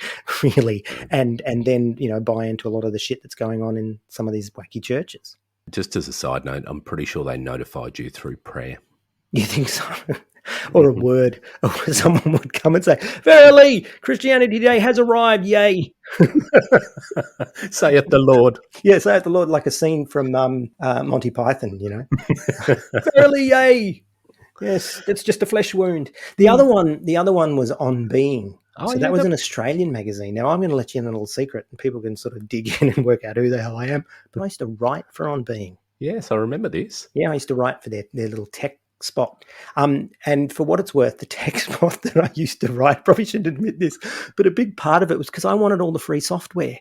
really and then buy into a lot of the shit that's going on in some of these wacky churches. Just as a side note, I'm pretty sure they notified you through prayer. You think so? Or a word, or someone would come and say, "Verily, Christianity today has arrived, yay!" Saith the Lord. Yeah, say it the Lord, like a scene from Monty Python, Verily, yay! Yes, it's just a flesh wound. The other one was On Being. Oh, So yeah. that was an Australian magazine. Now I'm going to let you in a little secret, and people can sort of dig in and work out who the hell I am. But I used to write for On Being. Yes, I remember this. Yeah, I used to write for their little tech spot. And for what it's worth, the tech spot that I used to write, probably shouldn't admit this, but a big part of it was because I wanted all the free software.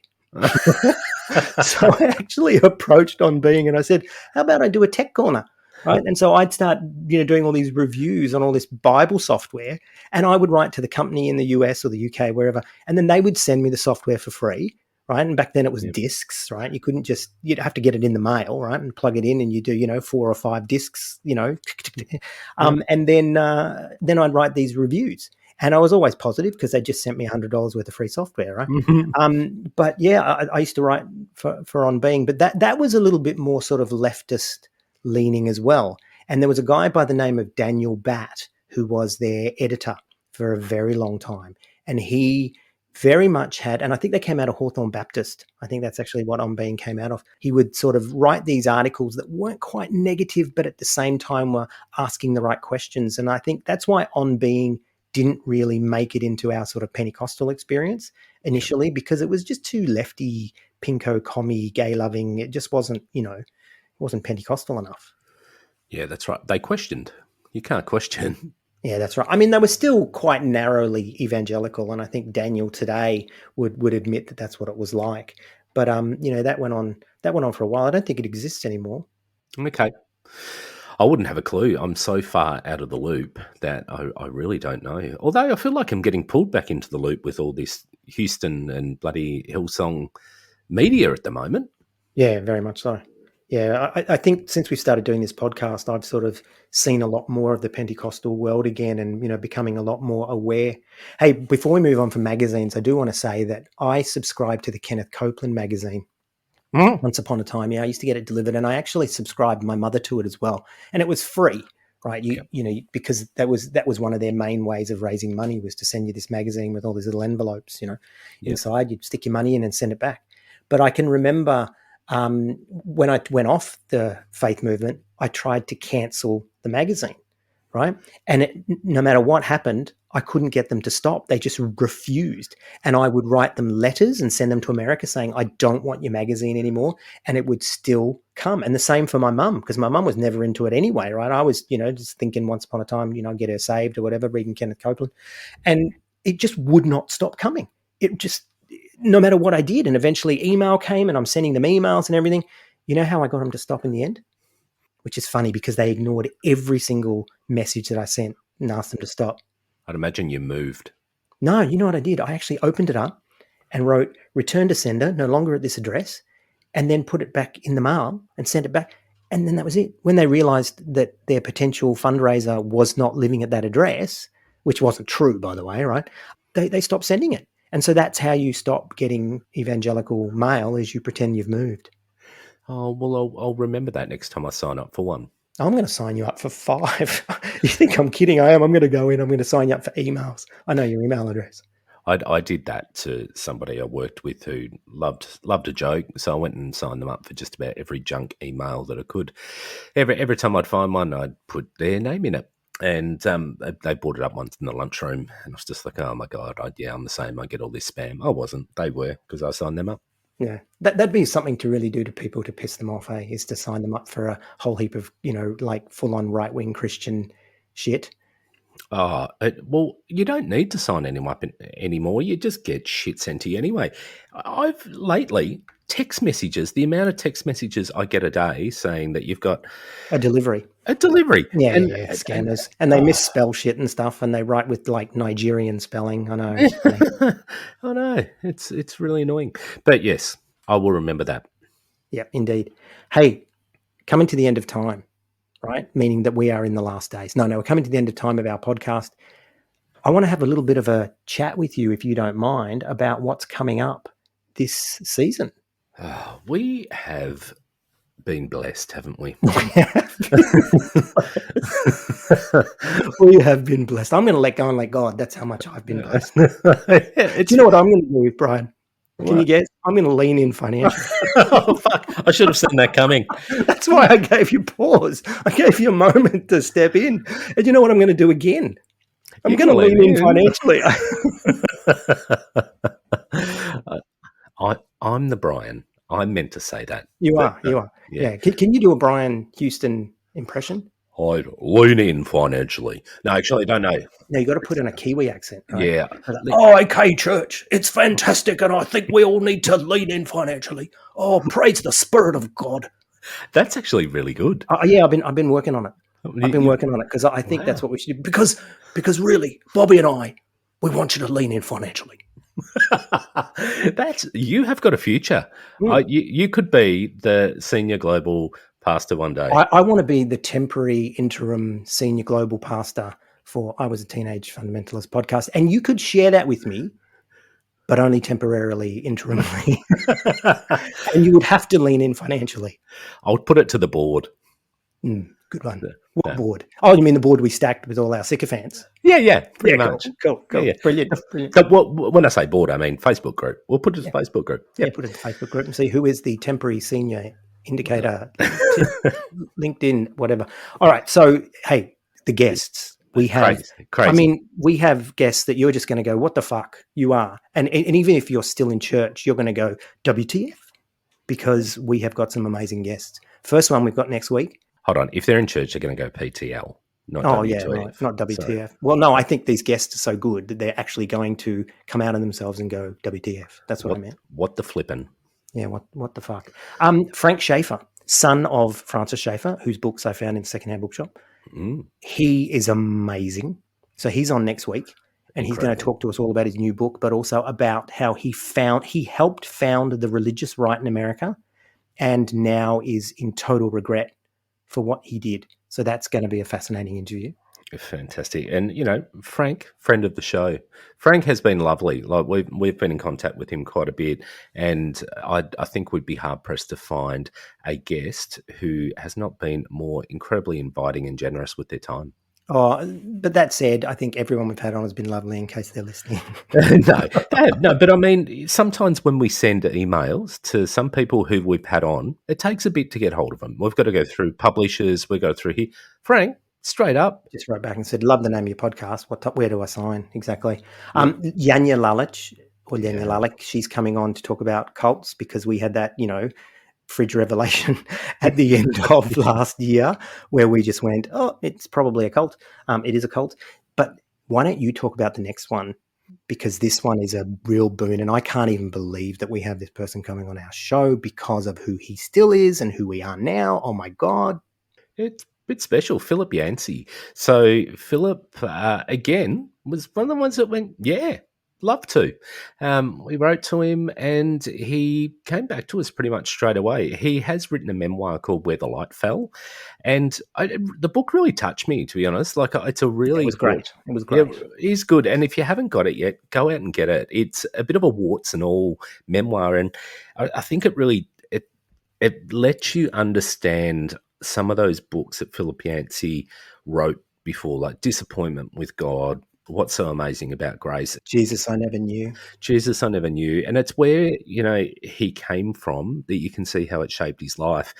So I actually approached On Being and I said, how about I do a tech corner? Right. And so I'd start, doing all these reviews on all this Bible software, and I would write to the company in the US or the UK, wherever, and then they would send me the software for free. Right. And back then it was discs, right? You couldn't you'd have to get it in the mail, right? And plug it in, and you do, 4 or 5 discs, and then I'd write these reviews. And I was always positive because they just sent me $100 worth of free software, right? Mm-hmm. But yeah, I used to write for On Being, but that was a little bit more sort of leftist leaning as well. And there was a guy by the name of Daniel Batt who was their editor for a very long time, and he very much had, and I think they came out of Hawthorne Baptist. I think that's actually what On Being came out of. He would sort of write these articles that weren't quite negative, but at the same time were asking the right questions. And I think that's why On Being didn't really make it into our sort of Pentecostal experience initially, because it was just too lefty, pinko, commie, gay loving. It just wasn't, wasn't Pentecostal enough. Yeah, that's right. They questioned. You can't question. Yeah, that's right. I mean, they were still quite narrowly evangelical, and I think Daniel today would admit that that's what it was like. But that went on for a while. I don't think it exists anymore. Okay. I wouldn't have a clue. I'm so far out of the loop that I really don't know. Although I feel like I'm getting pulled back into the loop with all this Houston and bloody Hillsong media at the moment. Yeah, very much so. Yeah, I think since we started doing this podcast, I've sort of seen a lot more of the Pentecostal world again, and becoming a lot more aware. Hey, before we move on from magazines, I do want to say that I subscribe to the Kenneth Copeland magazine. Once upon a time, I used to get it delivered, and I actually subscribed my mother to it as well, and it was free, right? Because that was one of their main ways of raising money, was to send you this magazine with all these little envelopes, inside. You'd stick your money in and send it back. But I can remember when I went off the faith movement, I tried to cancel the magazine, right? And no matter what happened, I couldn't get them to stop. They just refused. And I would write them letters and send them to America saying, I don't want your magazine anymore. And it would still come. And the same for my mum, because my mum was never into it anyway, right? I was, just thinking once upon a time, get her saved or whatever, reading Kenneth Copeland. And it just would not stop coming. It just, no matter what I did. And eventually email came, and I'm sending them emails and everything. You know how I got them to stop in the end? Which is funny, because they ignored every single message that I sent and asked them to stop. I'd imagine you moved. No, you know what I did? I actually opened it up and wrote, return to sender, no longer at this address, and then put it back in the mail and sent it back. And then that was it. When they realized that their potential fundraiser was not living at that address, which wasn't true, by the way, right? They stopped sending it. And so that's how you stop getting evangelical mail, is you pretend you've moved. Oh, well, I'll remember that next time I sign up for one. I'm going to sign you up for 5. You think I'm kidding? I am. I'm going to go in. I'm going to sign you up for emails. I know your email address. I did that to somebody I worked with who loved a joke, so I went and signed them up for just about every junk email that I could. Every time I'd find one, I'd put their name in it. And they brought it up once in the lunchroom, and I was just like, oh my God, I'm the same. I get all this spam. I wasn't. They were, because I signed them up. Yeah, that'd be something to really do to people to piss them off, is to sign them up for a whole heap of, like full-on right-wing Christian shit. Well, you don't need to sign anyone up anymore. You just get shit sent to you anyway. I've lately, text messages, the amount of text messages I get a day saying that you've got a delivery. Yeah, scammers. And they misspell shit and stuff, and they write with like Nigerian spelling. I know. I know. It's really annoying. But yes, I will remember that. Yeah, indeed. Hey, coming to the end of time, right? Meaning that we are in the last days. No, we're coming to the end of time of our podcast. I want to have a little bit of a chat with you, if you don't mind, about what's coming up this season. We have been blessed, haven't we? We have been blessed. I'm going to let go and let God. That's how much I've been blessed. Do Do you know what I'm going to do, Brian? Can you guess? I'm going to lean in financially. Oh, fuck. I should have seen that coming. That's why I gave you pause. I gave you a moment to step in. And you know what I'm going to do again? I'm going to lean in financially. I'm the Brian. I meant to say that. You are. Yeah. Can you do a Brian Houston impression? I'd lean in financially. No, actually, I don't know. No, you got to put in a Kiwi accent. Right? Yeah. Oh, okay, church. It's fantastic, and I think we all need to lean in financially. Oh, praise the Spirit of God. That's actually really good. Yeah, I've been working on it. I've been working on it because I think that's what we should do. Because really, Bobby and I, we want you to lean in financially. You have got a future. You could be the senior global pastor one day. I want to be the temporary interim senior global pastor for I Was a Teenage Fundamentalist podcast. And you could share that with me, but only temporarily, interimly. And you would have to lean in financially. I would put it to the board. Good one. What board? Oh, you mean the board we stacked with all our sycophants? Yeah, pretty much. Cool. Yeah. Brilliant. So when I say board, I mean Facebook group. We'll put it to the Facebook group. Yeah, put it to the Facebook group and see who is the temporary senior indicator, LinkedIn, whatever. All right. So, hey, the guests. We have, crazy. I mean, we have guests that you're just going to go, what the fuck? You are. And even if you're still in church, you're going to go, WTF? Because we have got some amazing guests. First one we've got next week. Hold on. If they're in church, they're going to go PTL, not WTF. Yeah, right. Not WTF. So, well, no, I think these guests are so good that they're actually going to come out of themselves and go WTF. That's what I meant. What the flippin'? Yeah, what the fuck? Frank Schaefer, son of Francis Schaefer, whose books I found in Secondhand Bookshop. He is amazing. So he's on next week, and he's going to talk to us all about his new book, but also about how he helped found the religious right in America, and now is in total regret for what he did. So that's going to be a fascinating interview. Fantastic. And, Frank, friend of the show. Frank has been lovely. Like we've been in contact with him quite a bit, and I think we'd be hard-pressed to find a guest who has not been more incredibly inviting and generous with their time. Oh, but that said, I think everyone we've had on has been lovely, in case they're listening. No, but I mean, sometimes when we send emails to some people who we've had on, it takes a bit to get hold of them. We've got to go through publishers. We go through here. Frank, straight up, just wrote back and said, "Love the name of your podcast. Where do I sign?" Exactly. Yanya Lalic, she's coming on to talk about cults, because we had that, fridge revelation at the end of last year where we just went, oh, it's probably a cult. It is a cult. But why don't you talk about the next one? Because this one is a real boon, and I can't even believe that we have this person coming on our show because of who he still is and who we are now. Oh my God. It's a bit special. Philip Yancey. So Philip, again, was one of the ones that went, yeah, love to. We wrote to him and he came back to us pretty much straight away. He has written a memoir called Where the Light Fell, and the book really touched me, to be honest. Like, it's a really It was great. It was great. Yeah, it is good. And if you haven't got it yet, go out and get it. It's a bit of a warts and all memoir, and I think it really it lets you understand some of those books that Philip Yancey wrote before, like Disappointment with God, What's So Amazing About Grace, Jesus I Never Knew. And it's where, he came from that you can see how it shaped his life.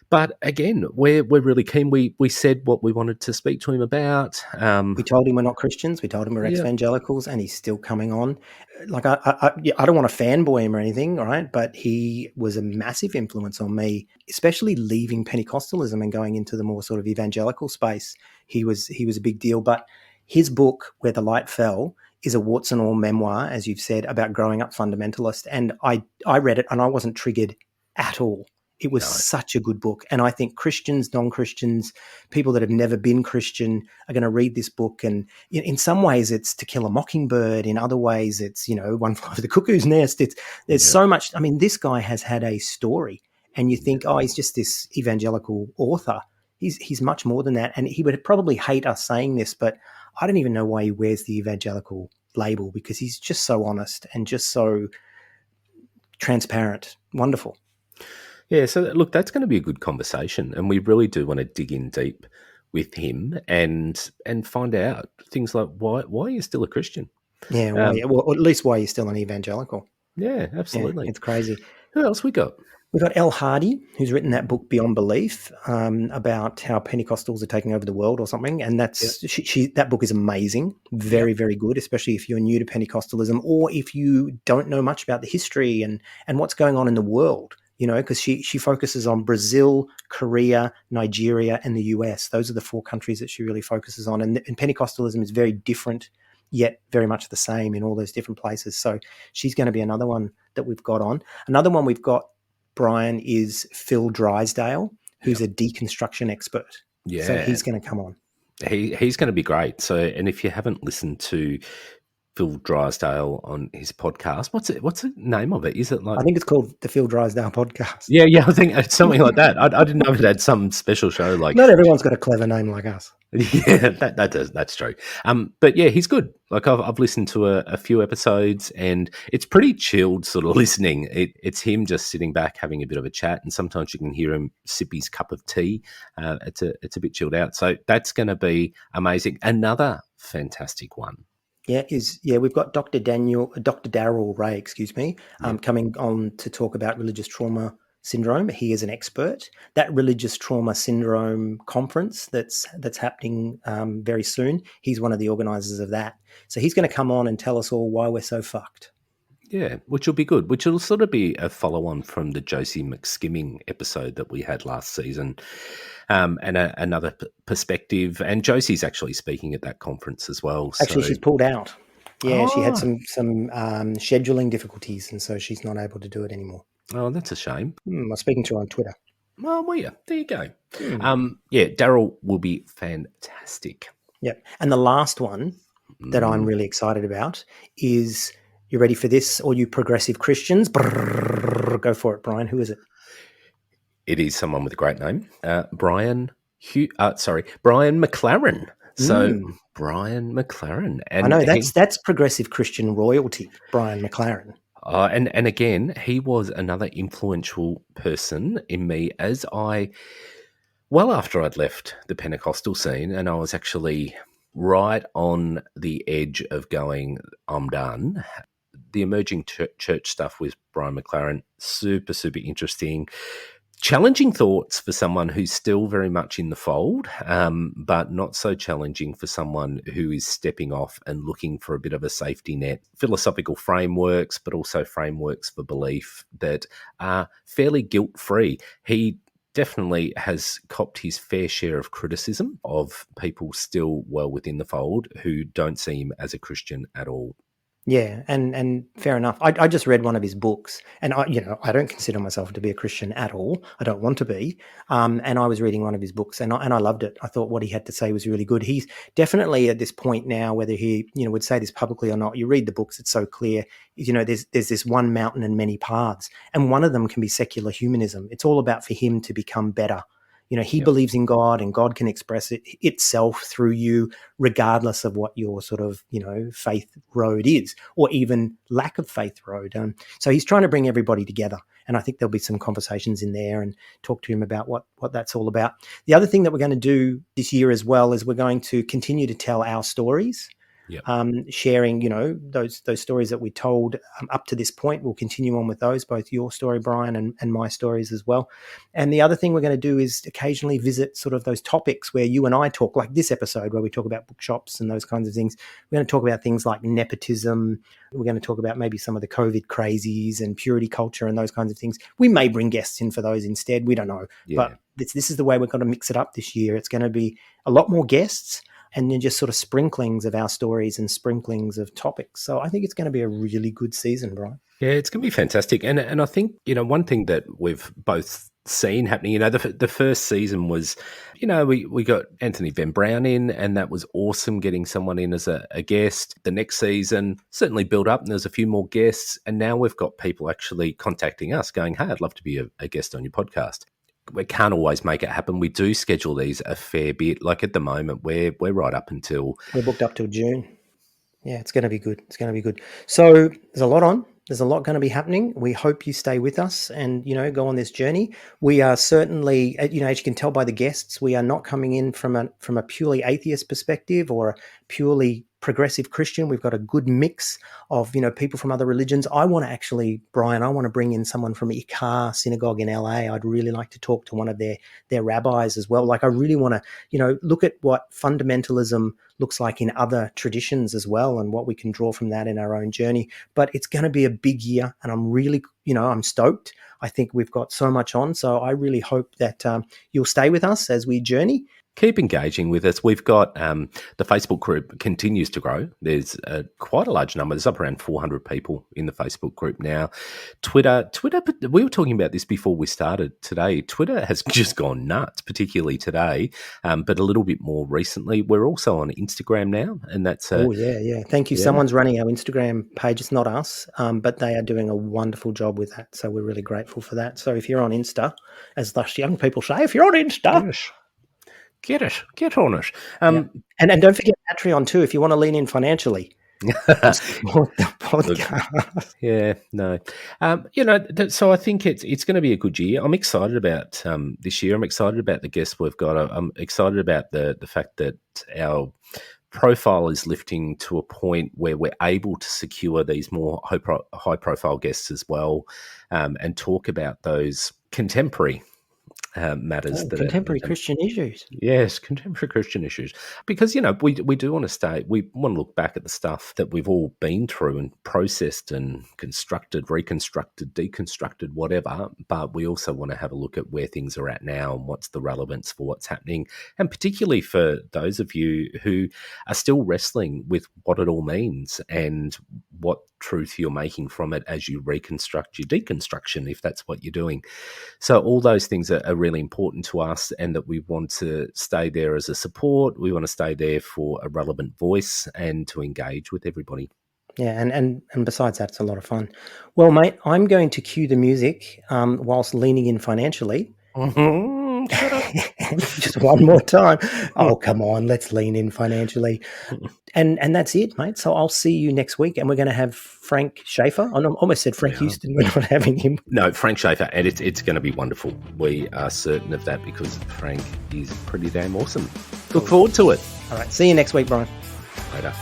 But again, we're really keen. We said what we wanted to speak to him about. We told him we're not Christians. We told him we're ex-evangelicals, and he's still coming on. Like, I don't want to fanboy him or anything, all right? But he was a massive influence on me, especially leaving Pentecostalism and going into the more sort of evangelical space. He was a big deal. But his book, Where the Light Fell, is a warts and all memoir, as you've said, about growing up fundamentalist. And I read it and I wasn't triggered at all. It was such a good book. And I think Christians, non-Christians, people that have never been Christian are going to read this book. And in some ways it's To Kill a Mockingbird. In other ways it's, One Flew Over the Cuckoo's Nest. There's so much. I mean, this guy has had a story, and you think, oh, he's just this evangelical author. He's much more than that. And he would probably hate us saying this, but I don't even know why he wears the evangelical label, because he's just so honest and just so transparent. Wonderful. Yeah, so look, that's going to be a good conversation, and we really do want to dig in deep with him and find out things like why you're still a Christian. Yeah, Um, well, at least why you're still an evangelical. yeah, Yeah, absolutely. it's crazy. Who else we got? We've got Elle Hardy, who's written that book Beyond Belief, about how Pentecostals are taking over the world or something, and Yeah, that's that book is amazing, yeah, very very good, especially if you're new to Pentecostalism or if you don't know much about the history and what's going on in the world. You know, because she focuses on Brazil, Korea, Nigeria, and the US. Those are the 4 countries that she really focuses on, and Pentecostalism is very different, yet very much the same in all those different places. So she's going to be another one that we've got on. Another one we've got, Brian, is Phil Drysdale, yeah, who's a deconstruction expert. So yeah. he's going to come on. He's going to be great. So, and if you haven't listened to Phil Drysdale on his podcast, what's the name of it? Is it like? I think it's called the Phil Drysdale Podcast. Yeah, I think it's something like that. I didn't know if it had some special show like. Not everyone's got a clever name like us. Yeah, that's true. But yeah, he's good. Like I've listened to a few episodes, and it's pretty chilled sort of listening. It's him just sitting back having a bit of a chat, and sometimes you can hear him sip his cup of tea. It's a bit chilled out, so that's going to be amazing. Another fantastic one. We've got Dr. Darrell Ray, Yeah. coming on to talk about religious trauma syndrome. He is an expert. That religious trauma syndrome conference that's happening very soon. He's one of the organisers of that. So he's going to come on and tell us all why we're so fucked. Yeah, which will be good. Which will sort of be a follow-on from the Josie McSkimming episode that we had last season, and another perspective. And Josie's actually speaking at that conference as well. Actually, she's pulled out. Yeah, she had Oh. some scheduling difficulties, and so she's not able to do it anymore. Oh, that's a shame. I was speaking to her on Twitter. Oh, well, yeah, there you go. Yeah, Daryl will be fantastic. Yep. And the last one that I'm really excited about is, you ready for this, all you progressive Christians? Brrr, go for it, Brian. Who is it? It is someone with a great name, Brian McLaren. So Brian McLaren, and I know that's progressive Christian royalty, Brian McLaren. and again, he was another influential person in me after I'd left the Pentecostal scene, and I was actually right on the edge of going, I'm done. The emerging church stuff with Brian McLaren, super, super interesting. Challenging thoughts for someone who's still very much in the fold, but not so challenging for someone who is stepping off and looking for a bit of a safety net. Philosophical frameworks, but also frameworks for belief that are fairly guilt-free. He definitely has copped his fair share of criticism of people still well within the fold who don't see him as a Christian at all. Yeah, and fair enough. I just read one of his books, and I don't consider myself to be a Christian at all. I don't want to be. And I was reading one of his books, and I loved it. I thought what he had to say was really good. He's definitely at this point now, whether he would say this publicly or not. You read the books; it's so clear. There's this one mountain and many paths, and one of them can be secular humanism. It's all about for him to become better. He believes in God, and God can express itself through you, regardless of what your sort of, faith road is, or even lack of faith road. So he's trying to bring everybody together. And I think there'll be some conversations in there and talk to him about what that's all about. The other thing that we're going to do this year as well is we're going to continue to tell our stories. Sharing, those stories that we told up to this point. We'll continue on with those, both your story, Brian, and my stories as well. And the other thing we're going to do is occasionally visit sort of those topics where you and I talk, like this episode where we talk about bookshops and those kinds of things. We're going to talk about things like nepotism. We're going to talk about maybe some of the COVID crazies and purity culture and those kinds of things. We may bring guests in for those instead. We don't know. Yeah. But this is the way we're going to mix it up this year. It's going to be a lot more guests, and then just sort of sprinklings of our stories and sprinklings of topics. So I think it's going to be a really good season, Brian. Yeah, it's going to be fantastic. And I think, one thing that we've both seen happening, the first season was, we got Anthony Van Brown in, and that was awesome getting someone in as a guest. The next season certainly built up, and there's a few more guests. And now we've got people actually contacting us going, hey, I'd love to be a guest on your podcast. We can't always make it happen. We do schedule these a fair bit. Like at the moment, we're right up until... We're booked up till June. Yeah, it's going to be good. It's going to be good. So there's a lot on. There's a lot going to be happening. We hope you stay with us and, go on this journey. We are certainly, as you can tell by the guests, we are not coming in from a purely atheist perspective or a purely progressive Christian. We've got a good mix of, people from other religions. I want to bring in someone from Ikar Synagogue in LA. I'd really like to talk to one of their rabbis as well. Like I really want to, look at what fundamentalism looks like in other traditions as well and what we can draw from that in our own journey. But it's going to be a big year and I'm really, I'm stoked. I think we've got so much on. So I really hope that you'll stay with us as we journey. Keep engaging with us. We've got the Facebook group continues to grow. There's quite a large number. There's up around 400 people in the Facebook group now. Twitter, we were talking about this before we started today. Twitter has just gone nuts, particularly today, but a little bit more recently. We're also on Instagram now, and that's... yeah. Thank you. Yeah. Someone's running our Instagram page. It's not us, but they are doing a wonderful job with that. So we're really grateful for that. So if you're on Insta, as us young people say, if you're on Insta... Yes. Get on it. And don't forget Patreon too, if you want to lean in financially. Support the podcast. Yeah, no. So I think it's going to be a good year. I'm excited about this year. I'm excited about the guests we've got. I'm excited about the fact that our profile is lifting to a point where we're able to secure these more high-profile guests as well and talk about those contemporary matters. Contemporary Christian issues. Yes, contemporary Christian issues. Because, we do want to we want to look back at the stuff that we've all been through and processed and constructed, reconstructed, deconstructed, whatever. But we also want to have a look at where things are at now and what's the relevance for what's happening. And particularly for those of you who are still wrestling with what it all means and what truth you're making from it as you reconstruct your deconstruction, if that's what you're doing. So all those things are really important to us, and that we want to stay there as a support. We want to stay there for a relevant voice and to engage with everybody. Yeah, and besides that, it's a lot of fun. Well, mate, I'm going to cue the music whilst leaning in financially. Mm-hmm. Shut up. Just one more time. Oh, come on, let's lean in financially. And that's it, mate. So I'll see you next week, and we're going to have Frank Schaefer. I almost said Frank Houston. We're not having him. No, Frank Schaefer, and it's going to be wonderful. We are certain of that because Frank is pretty damn awesome. Look forward to it. All right, see you next week, Brian. Later.